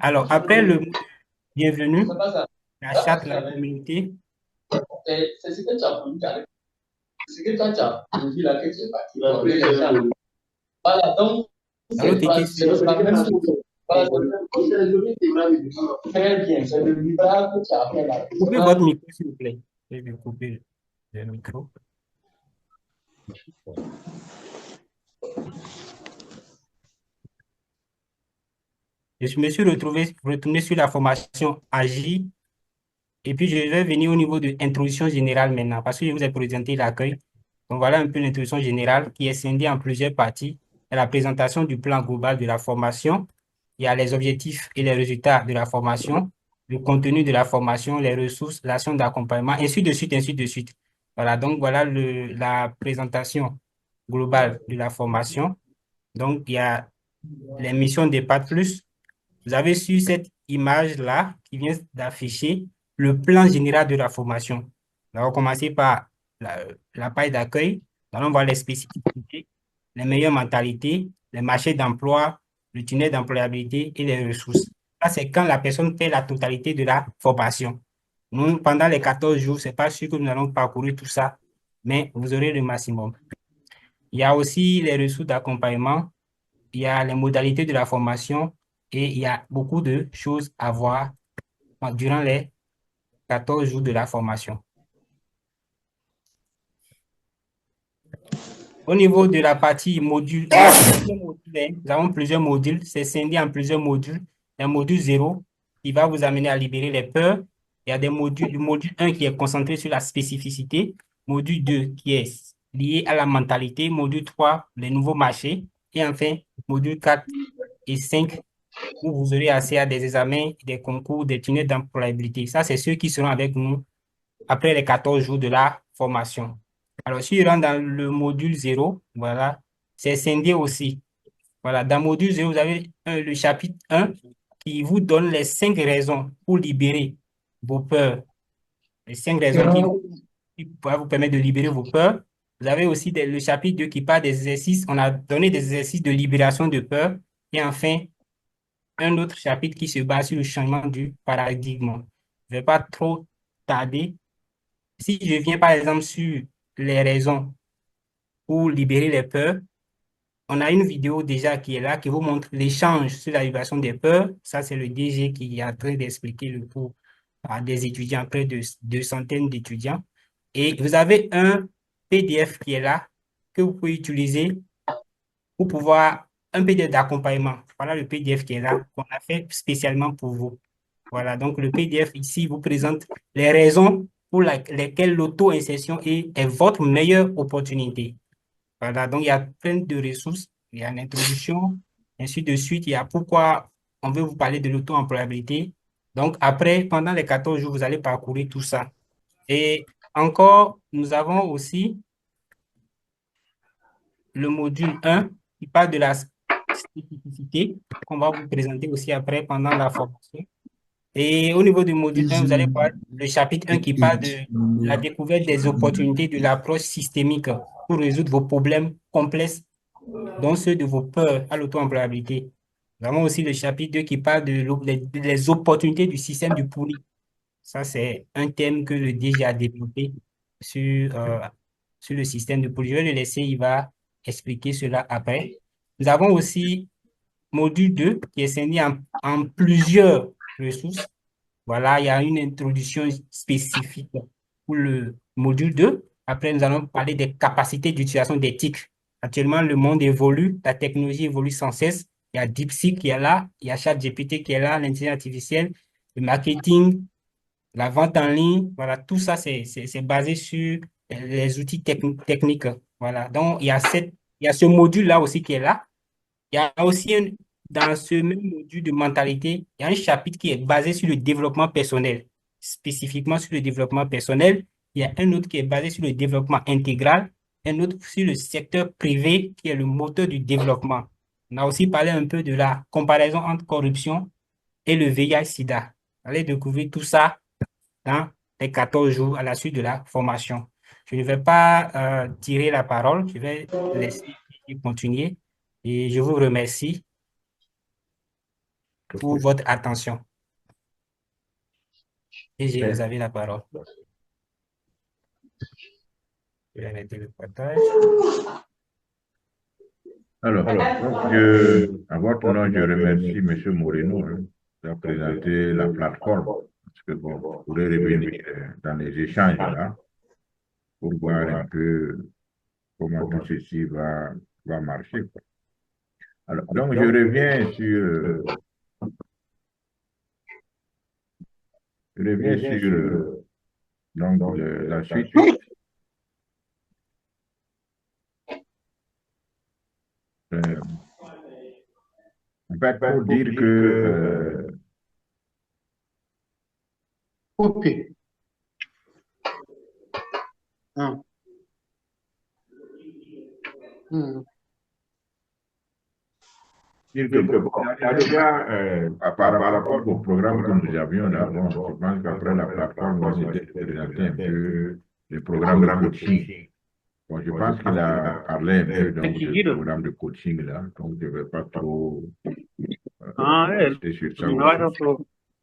Speaker 9: Alors, après le bienvenue, la charte de la communauté. Alors, cliquez sur coupez votre micro, s'il vous plaît. Je vais couper le micro. Je me suis retourné sur la formation AGI et puis je vais venir au niveau de l'introduction générale maintenant parce que je vous ai présenté l'accueil. Donc voilà un peu l'introduction générale qui est scindée en plusieurs parties. Il y a la présentation du plan global de la formation, il y a les objectifs et les résultats de la formation, le contenu de la formation, les ressources, l'action d'accompagnement, ainsi de suite, ainsi de suite. Voilà, donc voilà la présentation globale de la formation. Donc, il y a les missions des PAD+. Vous avez sur cette image-là qui vient d'afficher le plan général de la formation. On va commencer par la page d'accueil. Nous allons voir les spécificités, les meilleures mentalités, les marchés d'emploi, le tunnel d'employabilité et les ressources. Ça, c'est quand la personne fait la totalité de la formation. Nous, pendant les 14 jours, ce n'est pas sûr que nous allons parcourir tout ça, mais vous aurez le maximum. Il y a aussi les ressources d'accompagnement, il y a les modalités de la formation et il y a beaucoup de choses à voir durant les 14 jours de la formation. Au niveau de la partie module, nous avons plusieurs modules, c'est scindé en plusieurs modules. Un module 0 qui va vous amener à libérer les peurs. Il y a des modules, le module 1 qui est concentré sur la spécificité, module 2 qui est lié à la mentalité, module 3, les nouveaux marchés, et enfin, module 4 et 5 où vous aurez accès à des examens, des concours, des tunnels d'employabilité. Ça, c'est ceux qui seront avec nous après les 14 jours de la formation. Alors, si je rentre dans le module 0, voilà, c'est scindé aussi. Voilà, dans le module 0, vous avez le chapitre 1 qui vous donne les 5 raisons pour libérer vos peurs. Les 5 raisons qui pourraient vous permettre de libérer vos peurs. Vous avez aussi le chapitre 2 qui parle des exercices. On a donné des exercices de libération de peur. Et enfin, un autre chapitre qui se base sur le changement du paradigme. Je ne vais pas trop tarder. Si je viens par exemple sur les raisons pour libérer les peurs, on a une vidéo déjà qui est là qui vous montre l'échange sur la libération des peurs. Ça, c'est le DG qui est en train d'expliquer le cours à des étudiants, près de 200 d'étudiants. Et vous avez un PDF qui est là que vous pouvez utiliser pour pouvoir, un PDF d'accompagnement. Voilà le PDF qui est là, qu'on a fait spécialement pour vous. Voilà, donc le PDF ici vous présente les raisons pour lesquelles l'auto-insertion est votre meilleure opportunité. Voilà, donc il y a plein de ressources. Il y a une introduction, ainsi de suite. Il y a pourquoi on veut vous parler de l'auto-employabilité. Donc après, pendant les 14 jours, vous allez parcourir tout ça. Et encore, nous avons aussi le module 1 qui parle de la spécificité qu'on va vous présenter aussi après pendant la formation. Et au niveau du module 1, vous allez voir le chapitre 1 qui parle de la découverte des opportunités de l'approche systémique pour résoudre vos problèmes complexes, dont ceux de vos peurs à l'auto-employabilité. Nous avons aussi le chapitre 2 qui parle des opportunités du système du pooling. Ça, c'est un thème que le DG a développé sur le système de pooling. Je vais le laisser, il va expliquer cela après. Nous avons aussi module 2 qui est scindé en plusieurs ressources. Voilà, il y a une introduction spécifique pour le module 2. Après, nous allons parler des capacités d'utilisation des TIC. Actuellement, le monde évolue, la technologie évolue sans cesse. Il y a DeepSeek qui est là, il y a ChatGPT qui est là, l'intelligence artificielle, le marketing, la vente en ligne. Voilà, tout ça, c'est basé sur les outils techniques. Voilà, donc il y a ce module-là aussi qui est là. Il y a aussi dans ce même module de mentalité, il y a un chapitre qui est basé sur le développement personnel, spécifiquement sur le développement personnel. Il y a un autre qui est basé sur le développement intégral, un autre sur le secteur privé qui est le moteur du développement. On a aussi parlé un peu de la comparaison entre corruption et le VIH-Sida. Vous allez découvrir tout ça dans les 14 jours à la suite de la formation. Je ne vais pas tirer la parole, je vais laisser continuer et je vous remercie pour votre attention. Et vous avez la parole. Je vais arrêter le partage.
Speaker 1: Alors, à votre nom, je remercie M. Moreno d'avoir présenté la plateforme. Parce que bon, vous pourrez revenir dans les échanges là pour voir un peu comment tout ceci va marcher, quoi. Alors, donc, je reviens sur donc, la suite. En fait, pour dire que
Speaker 6: Ok. Ah.
Speaker 1: dire que bon, il y a déjà, par rapport au programme que nous avions d'avant, je pense qu'après la plateforme, on s'était présenté un peu les programmes de coaching. Bon, je pense qu'il a parlé un peu donc, de ce programme de coaching là, donc je ne vais pas trop rester sur ça aussi.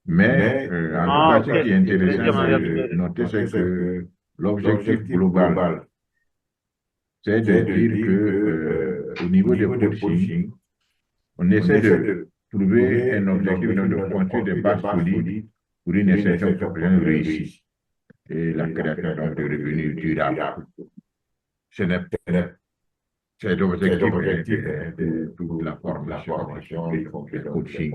Speaker 1: Mais en tout cas, ce qui est intéressant de noter, c'est que l'objectif global, c'est de dire que au niveau des coaching, on essaie de trouver un objectif, donc de construire des bases solides pour une insertion professionnelle réussie et la création donc, de revenus durables. C'est l'objectif de toute la formation et le coaching.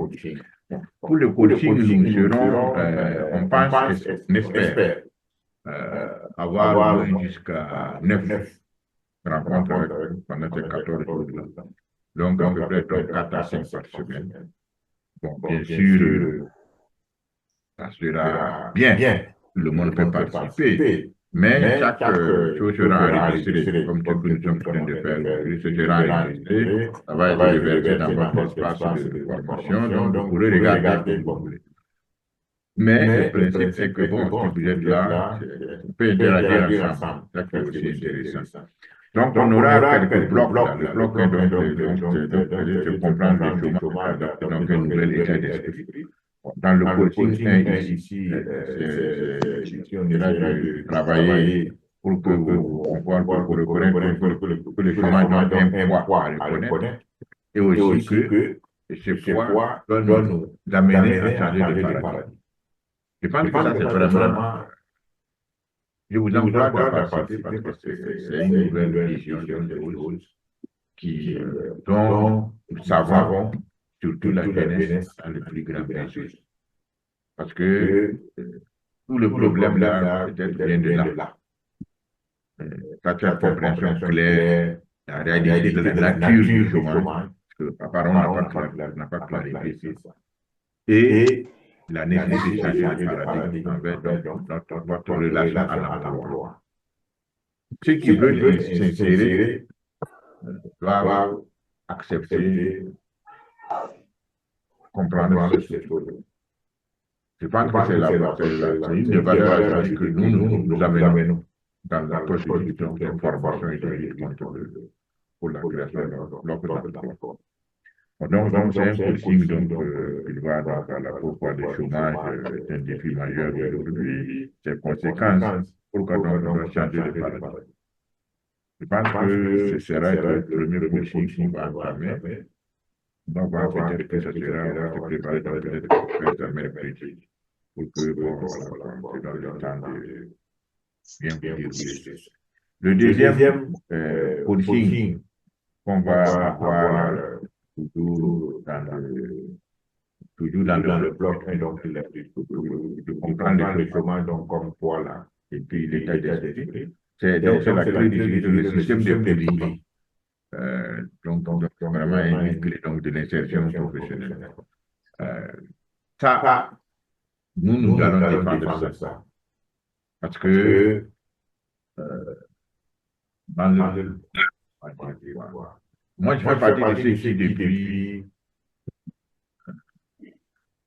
Speaker 1: Pour le coaching, nous serons, on pense, on espère avoir jusqu'à 9 rencontres pendant ces 14 jours-là. Donc, à peu près 4 à 5 par semaine. Bon, bien sûr, ça sera bien. Tout le monde peut participer. Mais chaque chose sera enregistrée, comme ce que nous sommes en train de faire aujourd'hui. Ce sera enregistré. Ça va être reversé dans votre espace de formation. Donc, vous pourrez regarder comme vous voulez. Mais le principe, c'est que, bon, si vous êtes là, on peut interagir ensemble. C'est ça qui est aussi intéressant. Donc, on aura quelques blocs là. Le bloc est donc de comprendre le chômage, donc un nouvel état d'esprit. Dans le coaching 1 ici, on ira de travailler pour que vous reconnaître que le chômage a un poids à reconnaître et aussi que ce poids doit nous amener à changer de paradigme. Je pense que ça, c'est vraiment. Je vous encourage à participer parce que c'est une nouvelle vision de choses dont nous savons, surtout la jeunesse, a le plus grand besoin. Parce que tout le problème là, peut-être vient de là. Pas de compréhension claire la réalité de la nature du chômage, parce que apparemment on n'a pas clarifié ça, et la nécessité de changer de paradigme envers donc, votre relation à l'emploi. Ceux qui veulent s'insérer doivent accepter, comprendre ces choses. Je pense que c'est une des valeurs ajoutées que nous amenons dans la procédure de formation et de lutte pour la création de l'offre d'emploi. Donc, c'est un coaching qui va à la pourquoi le chômage est un défi majeur aujourd'hui, ses conséquences, pourquoi donc on doit changer de paradigme. Je pense que ce sera le premier coaching qu'on va entamer. On va voir peut-être que ça sera, on va se préparer donc peut-être pour faire mercredi, pour que, bon, voilà, on se donne le temps de bien vous dérouler. Le deuxième coaching qu'on va avoir toujours dans le bloc 1, donc de comprendre le chômage donc comme poids là, et puis l'état d'esprit. C'est la clé du système de politique. Donc vraiment une clé donc, de l'insertion professionnelle. Ça, nous allons défendre ça. Parce que moi, je fais partie de ceux qui, depuis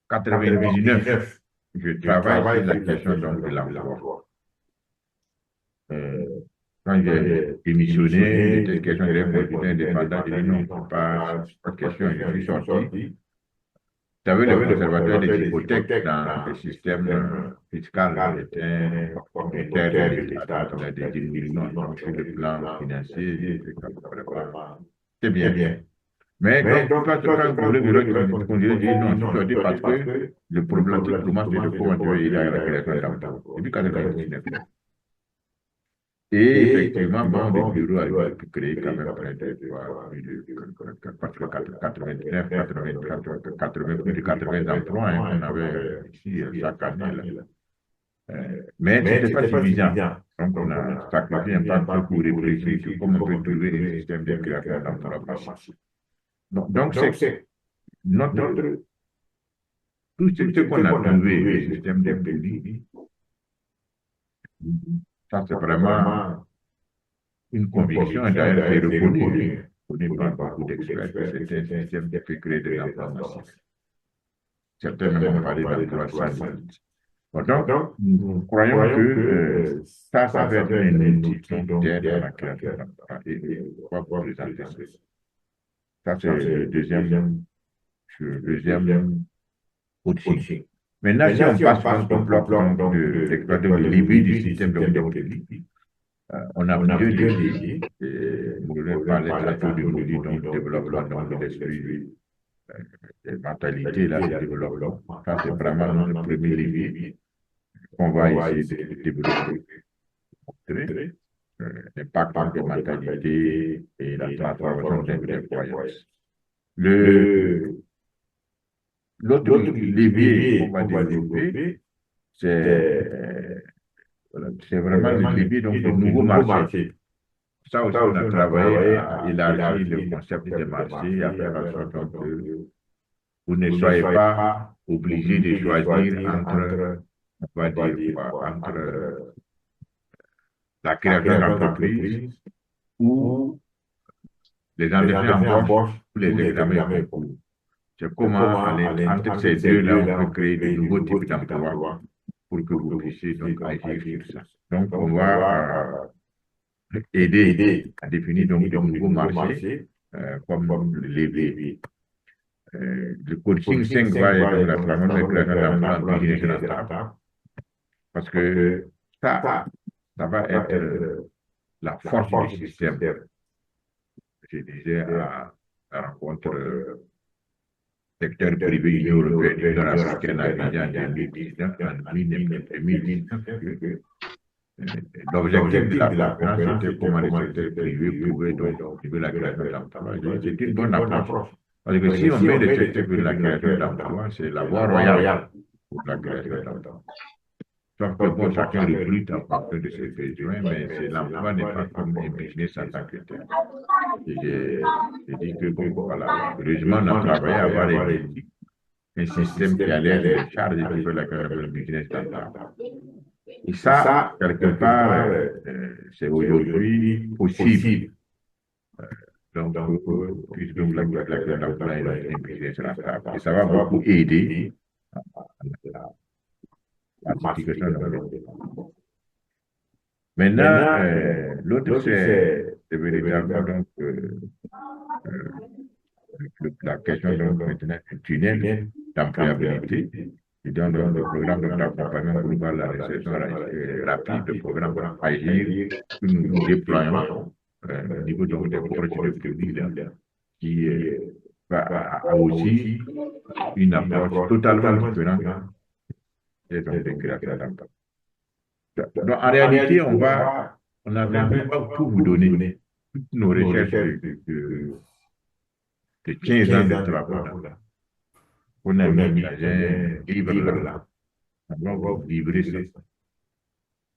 Speaker 1: 1999, je travaille sur la question donc, de l'emploi. Quand j'ai démissionné, il était une question de réponse indépendant, j'ai dit non, pas question, je suis sorti. Vous savez, le conservateur des hypothèques dans le système fiscal était propriétaire de l'État, il a des diminutions sur le plan financier, c'est bien. Mais quand vous voulez qu'on dirait non, je dis parce que le problème c'est de comment il y a la création d'emploi. Depuis 1999. Et effectivement, bon, le bureau a été créé quand même près de 89, 80, plus de 80 emplois qu'on avait ici chaque année. Mais ce n'était pas suffisant. Donc, on a sacrifié un peu pour réfléchir sur comment on peut trouver un système de création d'emplois passif. Donc, c'est notre. Tout ce qu'on a trouvé, le système de politique, ça, c'est vraiment une conviction, et d'ailleurs, c'est reconnu par beaucoup d'experts que c'est un système qui peut créer de l'emploi massif. Certains même ont parlé d'emploi sans limite. Donc, nous croyons que ça va être un outil d'aide à la création d'emploi. Et on va vous présenter ça. Ça, c'est le deuxième coaching. Maintenant, si on passe au bloc de l'exploitation de l'hybride du système de politique, on a plusieurs défis. Vous voulez parler de la technologie, donc développement de l'esprit, des mentalités, là, le développement. Ça, c'est vraiment notre premier levier qu'on va essayer de développer. L'impact des mentalités et la transformation des croyances. L'autre levier qu'on va développer, c'est vraiment le levier donc, de nouveaux marchés. Ça aussi, on a travaillé à élargir le concept des marchés, à faire en sorte que vous ne soyez pas obligé de choisir entre, on va dire, entre la création d'entreprise ou les entreprises embauchent ou les examens concours. C'est comment, entre ces deux-là, on peut créer de nouveaux types d'emplois pour que vous puissiez donc agir sur ça. Donc, on va aider à définir donc de nouveaux marchés comme le levier. Le coaching 5 va être la transformation de création d'emplois en business rentable. Parce que ça va être la force du système. Je disais à la rencontre secteur privé Union européenne, Union africaine à Abidjan en 2019, l'objectif de la conférence, c'était comment le secteur privé pouvait donc trouver la création d'emplois. C'est une bonne approche. Parce que si on met le secteur de la création d'emplois, c'est la voie royale pour la création d'emplois. Sauf que bon, chacun recrute en fonction de ses besoins, mais l'emploi n'est pas comme un business en tant que tel. J'ai dit que bon, voilà, heureusement, on a travaillé à avoir un système qui allait être de charge de faire le business d'emploi. Et ça, quelque part, c'est aujourd'hui possible. Donc, puisque la question d'emploi est un business rentable. Et ça va beaucoup aider à la situation de l'emploi. Maintenant, l'autre, c'est véritablement donc, la question donc, maintenant du tunnel d'employabilité. Et dans le programme d'accompagnement global à la réinsertion rapide, le programme Agir, que nous déployons au niveau donc, des procédures publiques, qui a aussi une approche totalement différente des créateurs d'emploi. Donc, en réalité, on va tout vous donner, toutes nos recherches de 15 ans de travail. On a mis dans un livre là. On va vous livrer ça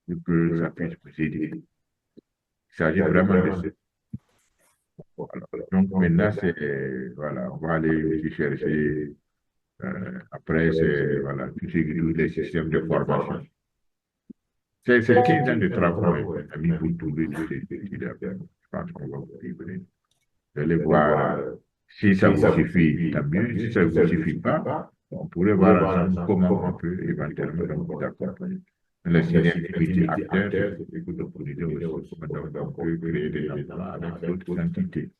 Speaker 1: pour que ça puisse vous aider. Il s'agit vraiment de ça. Voilà. Donc maintenant, voilà, on va aller chercher après, voilà, tous les systèmes de formation. C'est 15 ans de travail, ami, pour trouver tous ces études-là. Je pense qu'on va vous livrer. Vous allez voir si ça vous suffit, tant mieux. Si ça ne vous suffit pas, on pourrait voir ensemble comment on peut éventuellement vous accompagner. La synergie acteur, c'est une opportunité aussi. Donc, on peut créer des emplois avec d'autres entités.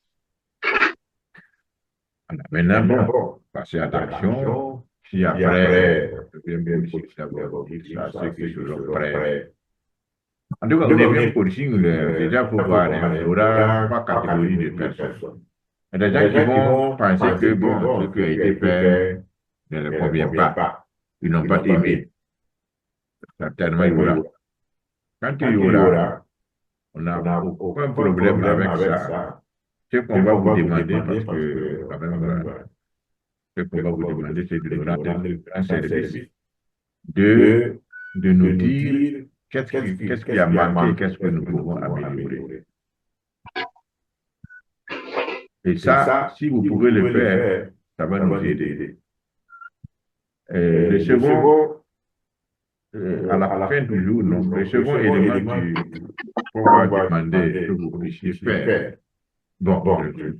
Speaker 1: Maintenant, bon, passer à l'action. Si après, bien possible d'avoir dit ça, ceux qui seront prêts. En tout cas, au début coaching, déjà, il faut voir, il y aura 3 catégories de personnes. Il y a des gens qui vont penser que, bon, ce qui a été fait ne leur convient pas. Ils n'ont pas aimé. Certainement, il y aura. Quand il y aura, on n'a aucun problème avec ça. Ce qu'on va vous demander, parce que, quand même, ce qu'on va vous demander, c'est de nous rendre un service, de nous dire qu'est-ce qui a manqué, qu'est-ce que nous pouvons améliorer. Et ça, si vous pouvez le faire, ça va nous aider. Le second, à la fin du jour, non, le second élément qu'on va demander que vous puissiez faire, bon,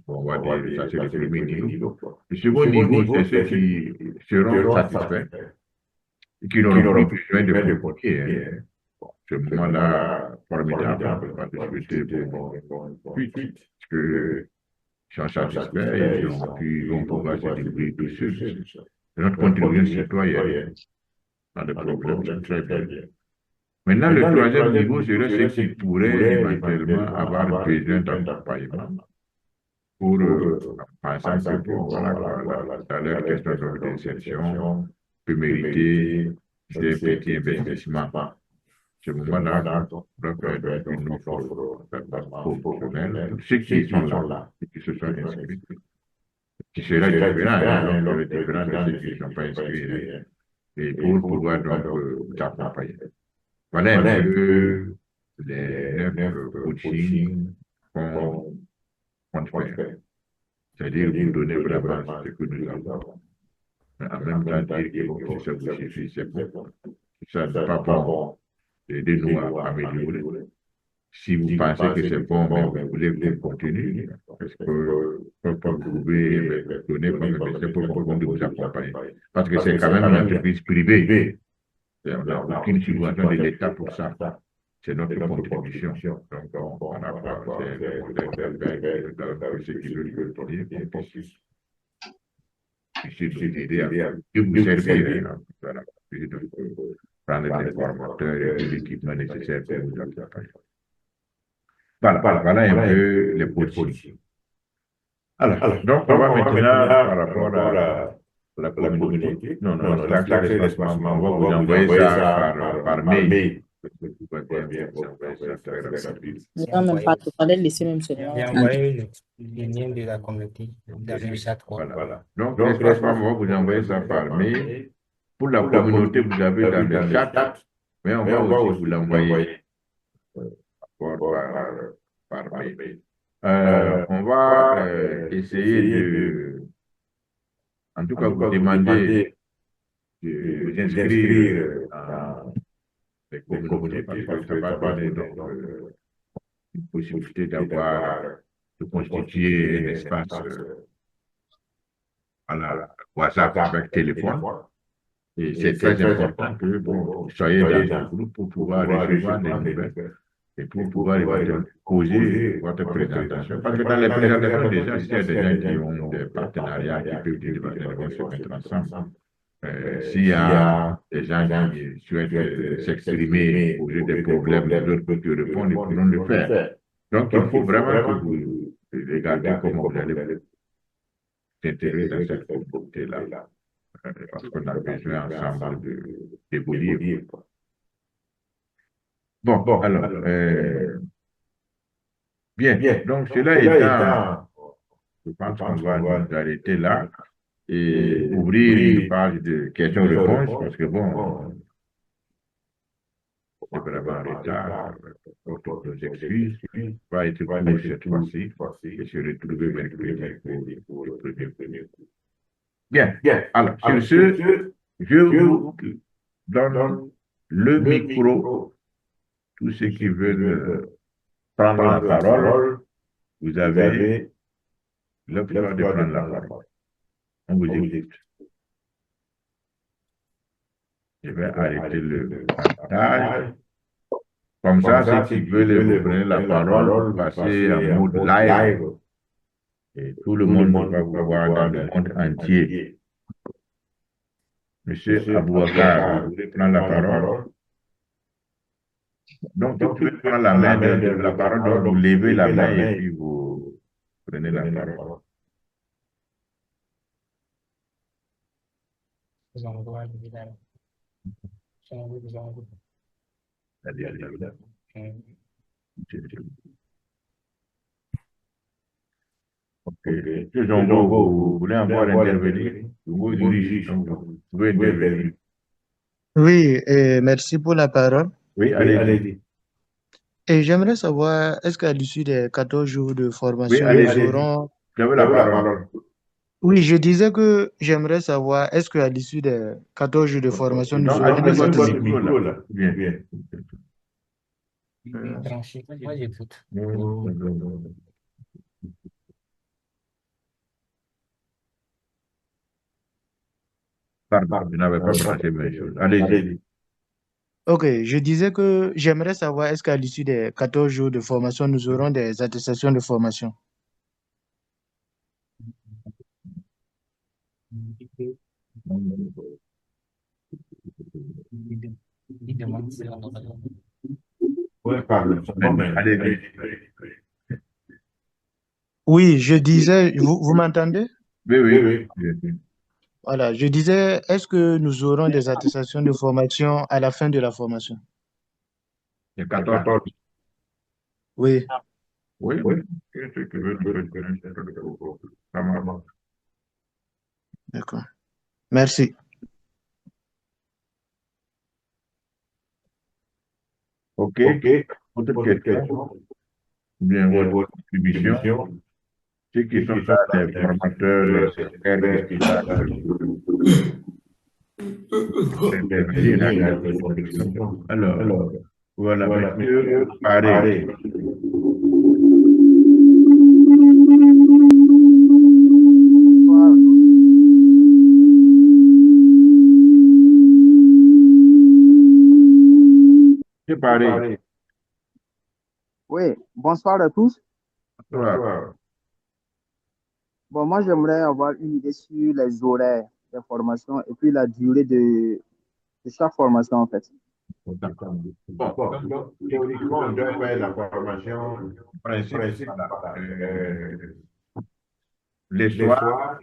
Speaker 1: on va dire, ça c'est le premier niveau. Le second niveau, c'est ceux qui seront satisfaits et qui n'auront plus besoin de compliquer. Ce moment-là, formidable, on ne peut pas discuter pour suite, parce que ils sont satisfaits, ils vont pouvoir se débrouiller tout seuls. C'est notre contribution citoyenne. Pas de problème, c'est très bien. Maintenant, le troisième niveau serait ceux qui pourraient éventuellement avoir besoin d'accompagnement pour pensant que, bon, voilà, dans leur question d'insertion peut mériter des petits investissements. Ce moment-là, on va faire une offre professionnelle. Ceux qui sont là et qui se sont inscrits, qui sera différent, donc le différent de ceux qui ne sont pas inscrits, et pour pouvoir donc vous accompagner. Voilà un peu les 9 coachings qu'on fait. C'est-à-dire vous donner vraiment ce que nous avons. En même temps, dire que si ça vous suffit, c'est bon. Si ça n'est pas bon, aidez-nous à améliorer. Si vous pensez que c'est bon, mais vous voulez qu'on continue, est-ce qu'on peut vous donner comme un pour qu'on puisse vous accompagner? Parce que c'est quand même une entreprise privée. On n'a aucune subvention de l'État pour ça. C'est notre contribution. Donc, on n'a pas ce qui veut dire qu'on puisse nous aider à vous servir. Voilà. Prendre les formateurs et l'équipement nécessaire pour vous accompagner. Voilà un peu les positions. Alors, donc on va maintenant par rapport à la communauté. Non, on va vous envoyer ça par mail.
Speaker 9: J'ai envoyé le lien de la communauté dans le chat.
Speaker 1: Voilà. Donc, l'espacement, on va vous envoyer ça par mail. Pour la communauté, vous avez dans le chat Mais on va aussi vous l'envoyer par mail. On va essayer de, en tout cas, vous demander de vous inscrire dans les communautés parce que ça va donner donc une possibilité de constituer un espace à la WhatsApp avec téléphone. Et c'est très important que vous soyez dans ce groupe pour pouvoir recevoir des nouvelles et pour pouvoir éventuellement poser votre présentation. Parce que dans les présentations, déjà, il y a des gens qui ont des partenariats qui peuvent éventuellement se mettre ensemble. S'il y a des gens qui souhaitent s'exprimer, poser des problèmes, les autres peuvent répondre, ils pourront le faire. Donc, il faut vraiment que vous regardez comment vous allez vous intégrer dans cette communauté-là. Parce qu'on a besoin ensemble d'évoluer. Bon, alors, bien. Donc, cela étant, je pense qu'on va nous arrêter là et ouvrir une page de questions-réponses parce que bon, c'est vraiment en retard. Donc, nos excuses, va être court cette fois-ci et se retrouver mercredi pour le premier. Bien. Alors, sur ce, je vous donne le micro. Tous ceux qui veulent prendre la parole, vous avez l'option de prendre la parole. On vous écoute. Je vais arrêter le partage. Comme ça, ceux qui veulent vous prendre la parole, passez en mode live. Et tout le monde va vous voir dans le monde entier. Monsieur Abouakar, vous voulez prendre la parole? Donc, vous pouvez prendre la main de la parole, donc vous levez la main et puis vous prenez la parole. Ok. Monsieur Jongo, vous voulez encore intervenir? Vous dirigez, donc vous pouvez intervenir.
Speaker 6: Oui, et merci pour la parole.
Speaker 1: Oui, allez-y.
Speaker 6: Et j'aimerais savoir, est-ce qu'à l'issue des 14 jours de
Speaker 1: Oui,
Speaker 6: formation,
Speaker 1: allez-y.
Speaker 6: nous aurons...
Speaker 1: Vous avez la parole.
Speaker 6: Oui, je disais que j'aimerais savoir, est-ce qu'à l'issue des 14 jours de formation, nous
Speaker 1: Donc,
Speaker 6: aurons
Speaker 1: allumez
Speaker 6: des
Speaker 1: votre
Speaker 6: autres...
Speaker 1: micro là. Bien.
Speaker 9: Moi, j'écoute.
Speaker 1: Pardon, je n'avais pas branché mes choses. Allez-y.
Speaker 6: Ok, je disais que j'aimerais savoir, est-ce qu'à l'issue des 14 jours de formation, nous aurons des attestations de formation?
Speaker 9: Il demande si on aura-
Speaker 1: Oui, pardon. Allez-y.
Speaker 6: Oui, je disais, vous m'entendez?
Speaker 1: Oui.
Speaker 6: Voilà, je disais, est-ce que nous aurons des attestations de formation à la fin de la formation?
Speaker 1: Il y a 14.
Speaker 6: Oui,
Speaker 1: Oui. Qu'est-ce que veut nous ça marche.
Speaker 6: d'accord. Merci.
Speaker 1: OK. Autre question? Bien, votre contribution. Ceux qui sont là, des formateurs, experts qui sont là, intervenir dans la discussion. Alors, voilà, monsieur Paré. Monsieur Paré.
Speaker 10: Oui, bonsoir à tous.
Speaker 1: Bonsoir.
Speaker 10: Bon, moi, j'aimerais avoir une idée sur les horaires des formations et puis la durée de chaque formation, en fait.
Speaker 1: D'accord. Bon, donc, théoriquement, on doit faire la formation principe les soirs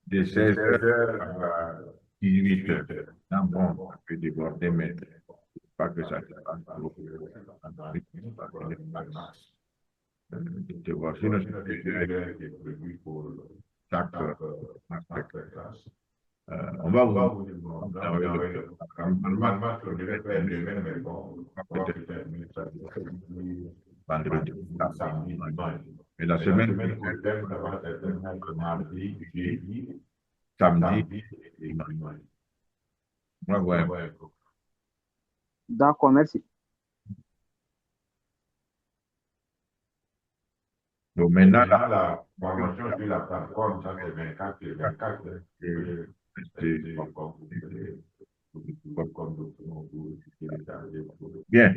Speaker 1: de 16h à 18h. Non, bon, ça peut déborder, mais pas que ça se passe pas beaucoup en rythme, parce que les vacances. Sinon, c'est une heure qui est prévue pour chaque masterclass. On va vous envoyer le programme. Normalement, on devait faire demain, mais bon, on va peut-être faire vendredi, samedi, dimanche. Mais la semaine prochaine, ça va être mardi, jeudi, samedi et dimanche. Ouais.
Speaker 10: D'accord, merci.
Speaker 1: Donc maintenant, la formation sur la plateforme, ça c'est 24 et 24. Bien.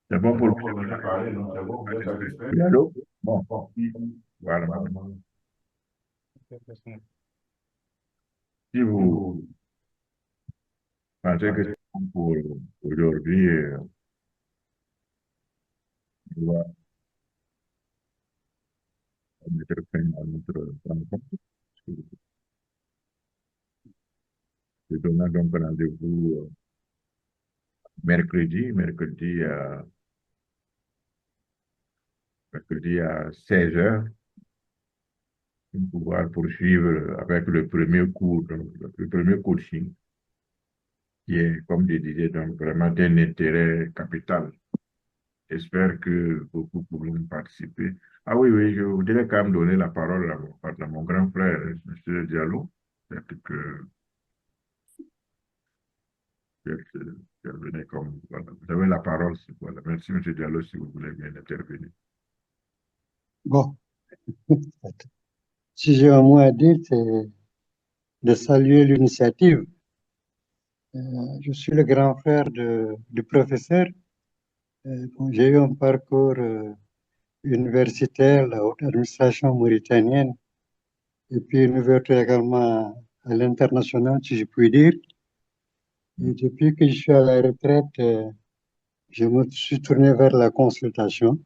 Speaker 1: C'est bon pour le parler, non? C'est bon, vous êtes satisfait? Allô? Bon. Voilà. Si vous pensez que c'est bon pour aujourd'hui, on va mettre fin à notre rencontre. Je donne donc rendez-vous mercredi à 16 h pour pouvoir poursuivre avec le premier cours, donc le premier coaching, qui est, comme je disais, donc vraiment d'un intérêt capital. J'espère que beaucoup pourront participer. Ah oui, je voudrais quand même donner la parole à mon grand frère, M. Diallo. Peut-être que comme, voilà. Vous avez la parole. Voilà. Merci, M. Diallo, si vous voulez bien intervenir.
Speaker 11: Bon, si j'ai un mot à dire, c'est de saluer l'initiative. Je suis le grand frère du professeur. J'ai eu un parcours universitaire, la haute administration mauritanienne, et puis une ouverture également à l'international, si je puis dire. Et depuis que je suis à la retraite, je me suis tourné vers la consultation.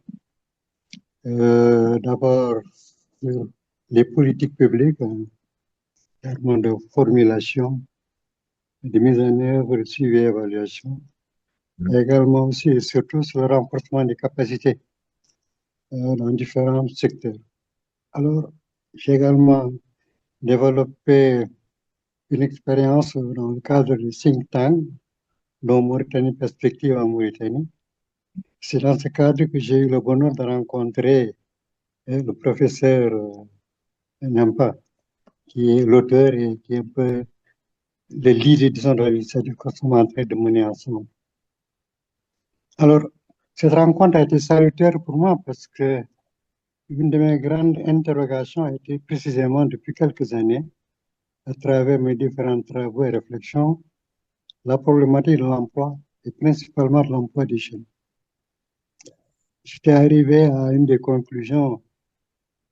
Speaker 11: D'abord sur les politiques publiques, en termes de formulation, de mise en œuvre, de suivi et évaluation, et également aussi et surtout sur le renforcement des capacités dans différents secteurs. Alors, j'ai également développé une expérience dans le cadre du think tank, dont Mauritanie Perspective en Mauritanie. C'est dans ce cadre que j'ai eu le bonheur de rencontrer le professeur Nyampa, qui est l'auteur et qui est un peu le leader, disons, de l'initiative que nous sommes en train de mener ensemble. Alors, cette rencontre a été salutaire pour moi parce que une de mes grandes interrogations a été précisément depuis quelques années, à travers mes différents travaux et réflexions, la problématique de l'emploi et principalement de l'emploi des jeunes. J'étais arrivé à une des conclusions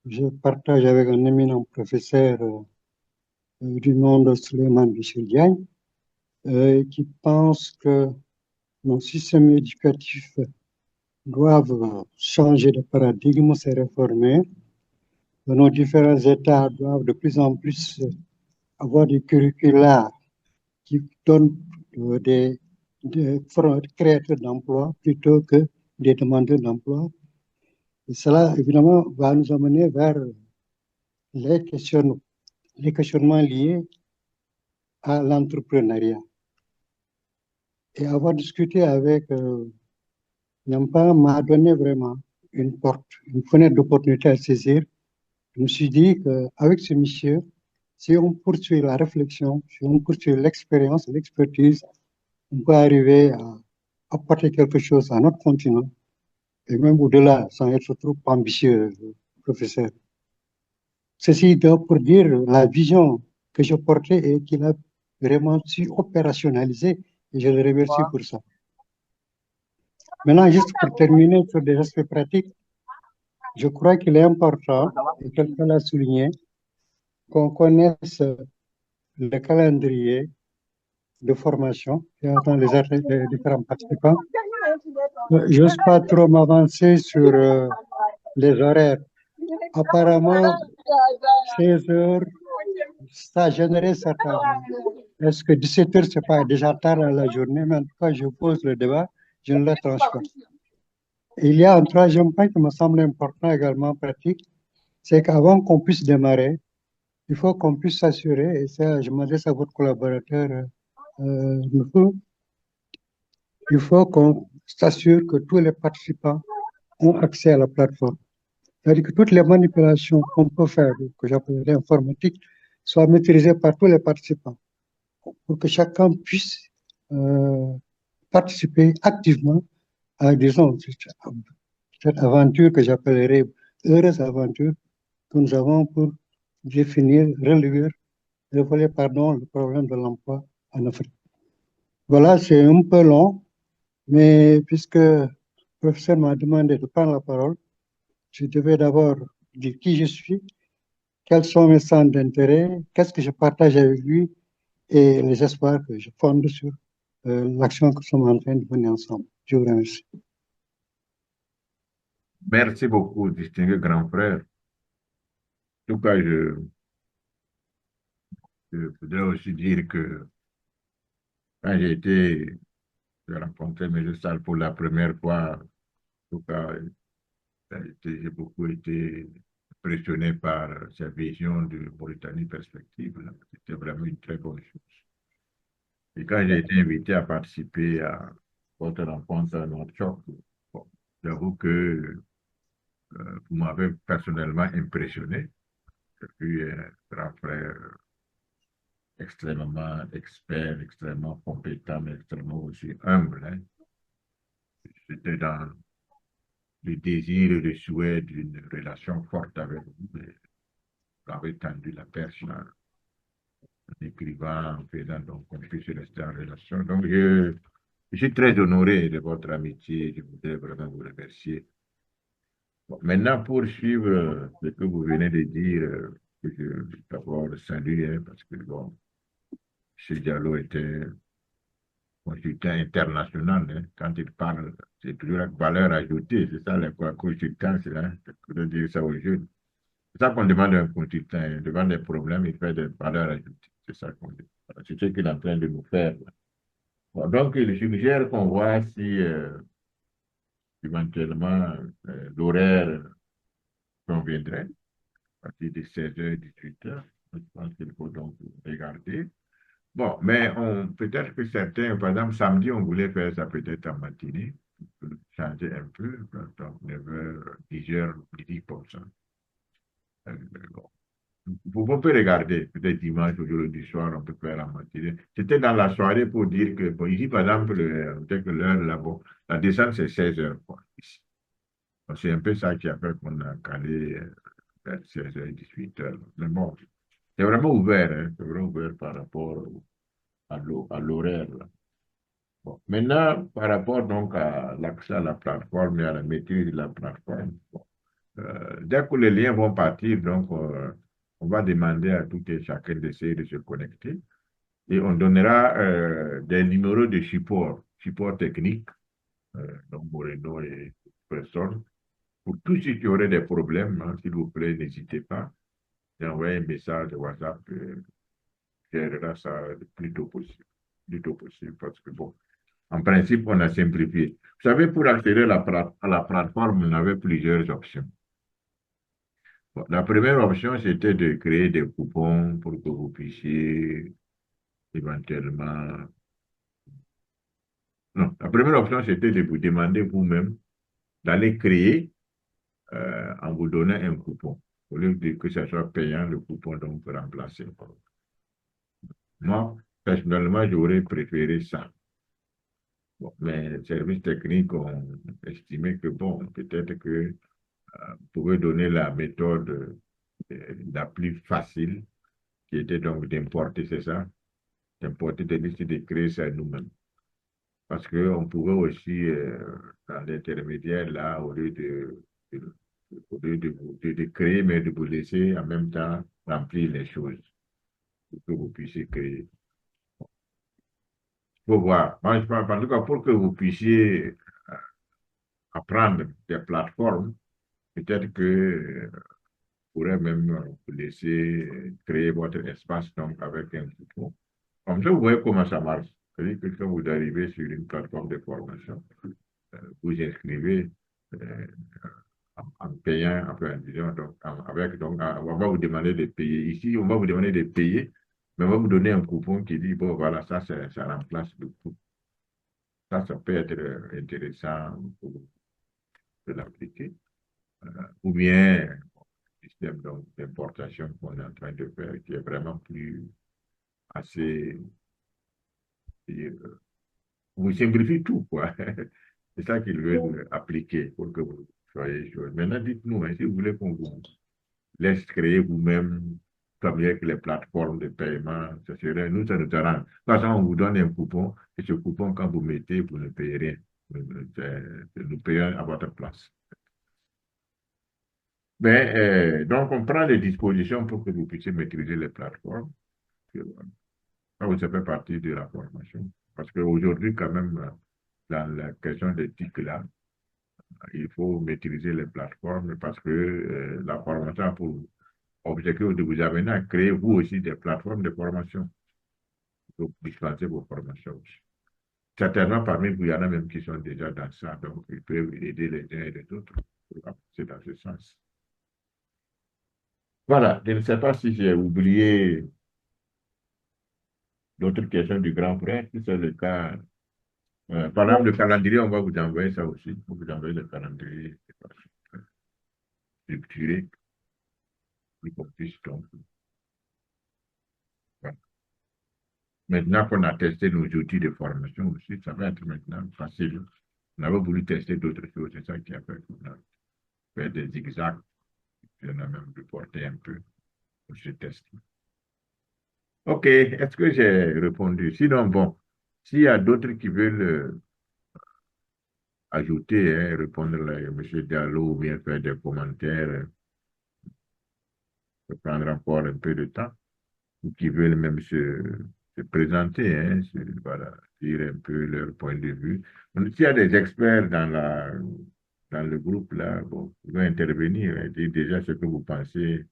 Speaker 11: que je partage avec un éminent professeur du nom de Suleiman Bichir Diagne, qui pense que nos systèmes éducatifs doivent changer de paradigme, se réformer. Nos différents États doivent de plus en plus avoir des curricula qui donnent des créateurs d'emplois plutôt que des demandeurs d'emploi. Et cela, évidemment, va nous amener vers les questionnements liés à l'entrepreneuriat. Et avoir discuté avec Nyampa m'a donné vraiment une fenêtre d'opportunité à saisir. Je me suis dit qu'avec ce monsieur, si on poursuit la réflexion, si on poursuit l'expérience, l'expertise, on peut arriver à apporter quelque chose à notre continent, et même au-delà, sans être trop ambitieux, professeur. Ceci pour dire la vision que je portais et qu'il a vraiment su opérationnaliser, et je le remercie pour ça. Maintenant, juste pour terminer sur des aspects pratiques, je crois qu'il est important, et quelqu'un l'a souligné, qu'on connaisse le calendrier de formation dans les différents participants. Je n'ose pas trop m'avancer sur les horaires. Apparemment, 16 heures, ça générait certains. Est-ce que 17 heures, ce n'est pas déjà tard dans la journée? Mais en tout cas, je pose le débat, je ne le tranche pas. Il y a un troisième point qui me semble important également pratique, c'est qu'avant qu'on puisse démarrer, il faut qu'on puisse s'assurer, et ça, je m'adresse à votre collaborateur, il faut qu'on s'assure que tous les participants ont accès à la plateforme. C'est-à-dire que toutes les manipulations qu'on peut faire, que j'appellerais informatique, soient maîtrisées par tous les participants pour que chacun puisse participer activement à, disons, cette aventure que j'appellerais heureuse aventure que nous avons pour définir, relever le problème de l'emploi en Afrique. Voilà, c'est un peu long, mais puisque le professeur m'a demandé de prendre la parole, je devais d'abord dire qui je suis, quels sont mes centres d'intérêt, qu'est-ce que je partage avec lui et les espoirs que je fonde sur l'action que nous sommes en train de mener ensemble. Je vous remercie.
Speaker 1: Merci beaucoup, distingué grand frère. En tout cas, je voudrais aussi dire que quand j'ai rencontré M. Sall pour la première fois, en tout cas, j'ai beaucoup été impressionné par sa vision de Mauritanie Perspective. C'était vraiment une très bonne chose. Et quand j'ai été invité à participer à votre rencontre à Nouakchott, bon, j'avoue que vous m'avez personnellement impressionné. Je suis un grand frère extrêmement expert, extrêmement compétent, mais extrêmement aussi humble. Hein. J'étais dans le désir et le souhait d'une relation forte avec vous. Vous avez tendu la perche en écrivant, en faisant donc qu'on puisse rester en relation. Donc, je suis très honoré de votre amitié. Je voudrais vraiment vous remercier. Bon, maintenant, pour suivre ce que vous venez de dire, que je d'abord saluer, parce que bon, ce Diallo était consultant international. Hein. Quand il parle, c'est toujours la valeur ajoutée. C'est ça la consultance, hein, de dire ça aux jeunes. C'est ça qu'on demande à un consultant. Hein. Devant des problèmes, il fait des valeurs ajoutées. C'est ça qu'on dit. Voilà, c'est ce qu'il est en train de nous faire. Bon, donc, il suggère qu'on voit si éventuellement l'horaire conviendrait à partir de 16h, 18h. Je pense qu'il faut donc regarder. Bon, mais peut-être que certains, par exemple, samedi, on voulait faire ça peut-être en matinée, changer un peu, donc 9h, 10h, midi comme ça. Bon. On peut regarder, peut-être dimanche ou jeudi soir, on peut faire en matinée. C'était dans la soirée pour dire que, bon, ici, par exemple, peut-être que l'heure là-bas, la descente, c'est 16h, quoi, ici. C'est un peu ça qui a fait qu'on a calé vers 16h, 18h. Mais bon, c'est vraiment ouvert, hein, c'est vraiment ouvert par rapport à l'horaire. Bon. Maintenant, par rapport donc à l'accès à la plateforme et à la maîtrise de la plateforme, bon, dès que les liens vont partir, donc on va demander à tout et chacun d'essayer de se connecter et on donnera des numéros de support technique, donc Moreno et personne. Pour tous ceux qui auraient des problèmes, hein, s'il vous plaît, n'hésitez pas d'envoyer un message de WhatsApp, gérera ça le plus tôt possible. Plus tôt possible, parce que bon, en principe, on a simplifié. Vous savez, pour accéder à la plateforme, on avait plusieurs options. Bon, la première option, c'était de créer des coupons pour que vous puissiez éventuellement... Non, la première option, c'était de vous demander vous-même d'aller créer en vous donnant un coupon. Au lieu de que ça soit payant, le coupon donc peut remplacer. Moi, personnellement, j'aurais préféré ça. Bon, mais les services techniques ont estimé que, bon, peut-être que vous pouvez donner la méthode la plus facile, qui était donc d'importer, c'est ça, d'importer des listes, de créer ça nous-mêmes. Parce qu'on pouvait aussi, dans l'intermédiaire, là, au lieu de créer, mais de vous laisser en même temps remplir les choses pour que vous puissiez créer. Il faut voir. Moi, je pense, en tout cas, pour que vous puissiez apprendre des plateformes, peut-être que vous pourrez même vous laisser créer votre espace donc avec un coupon. Comme ça, vous voyez comment ça marche. C'est-à-dire que quand vous arrivez sur une plateforme de formation, vous inscrivez en payant, enfin, disons, donc, avec, donc, on va vous demander de payer. Ici, on va vous demander de payer, mais on va vous donner un coupon qui dit, bon, voilà, ça remplace le coût. Ça peut être intéressant de l'appliquer. Ou bien, le système d'importation qu'on est en train de faire, qui est vraiment plus assez, vous simplifie tout, quoi. C'est ça qu'ils veulent appliquer pour que vous soyez sûr. Maintenant, dites-nous, hein, si vous voulez qu'on vous laisse créer vous-même, comme avec les plateformes de paiement, ça serait, nous, ça nous arrange. Parce qu'on vous donne un coupon, et ce coupon, quand vous mettez, vous ne payez rien. Nous payons à votre place. Mais, donc, on prend les dispositions pour que vous puissiez maîtriser les plateformes. Ça fait partie de la formation. Parce qu'aujourd'hui, quand même, dans la question des TIC là, il faut maîtriser les plateformes parce que la formation a pour objectif de vous amener à créer vous aussi des plateformes de formation pour dispenser vos formations aussi. Certainement, parmi vous, il y en a même qui sont déjà dans ça, donc ils peuvent aider les uns et les autres pour avancer dans ce sens. Voilà, je ne sais pas si j'ai oublié d'autres questions du grand frère, si c'est le cas. Par exemple, le calendrier, on va vous envoyer ça aussi. On va vous envoyer le calendrier structuré, plus qu'on puisse donc. Voilà. Maintenant qu'on a testé nos outils de formation aussi, ça va être maintenant facile. On avait voulu tester d'autres choses, c'est ça qui a fait qu'on a fait des zigzags. On a même reporté un peu pour ce test. OK, est-ce que j'ai répondu? Sinon, bon, s'il y a d'autres qui veulent ajouter, hein, répondre à M. Diallo ou bien faire des commentaires, ça prendra encore un peu de temps, ou qui veulent même se présenter, hein, voilà, dire un peu leur point de vue. S'il y a des experts dans le groupe, là, bon, ils vont intervenir et dire déjà ce que vous pensez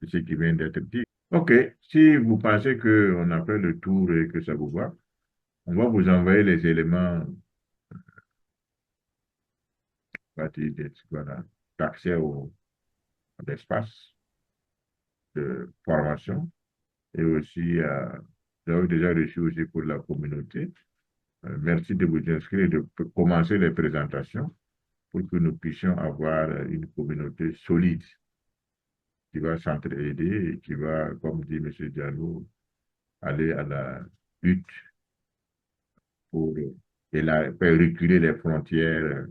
Speaker 1: de ce qui vient d'être dit. OK, si vous pensez qu'on a fait le tour et que ça vous va, on va vous envoyer les éléments voilà, d'accès à l'espace de formation et aussi, vous avez déjà reçu aussi pour la communauté. Merci de vous inscrire et de commencer les présentations pour que nous puissions avoir une communauté solide qui va s'entraider et qui va, comme dit M. Diallo, aller à la lutte pour faire reculer les frontières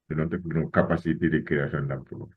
Speaker 1: de nos capacités de création d'emplois.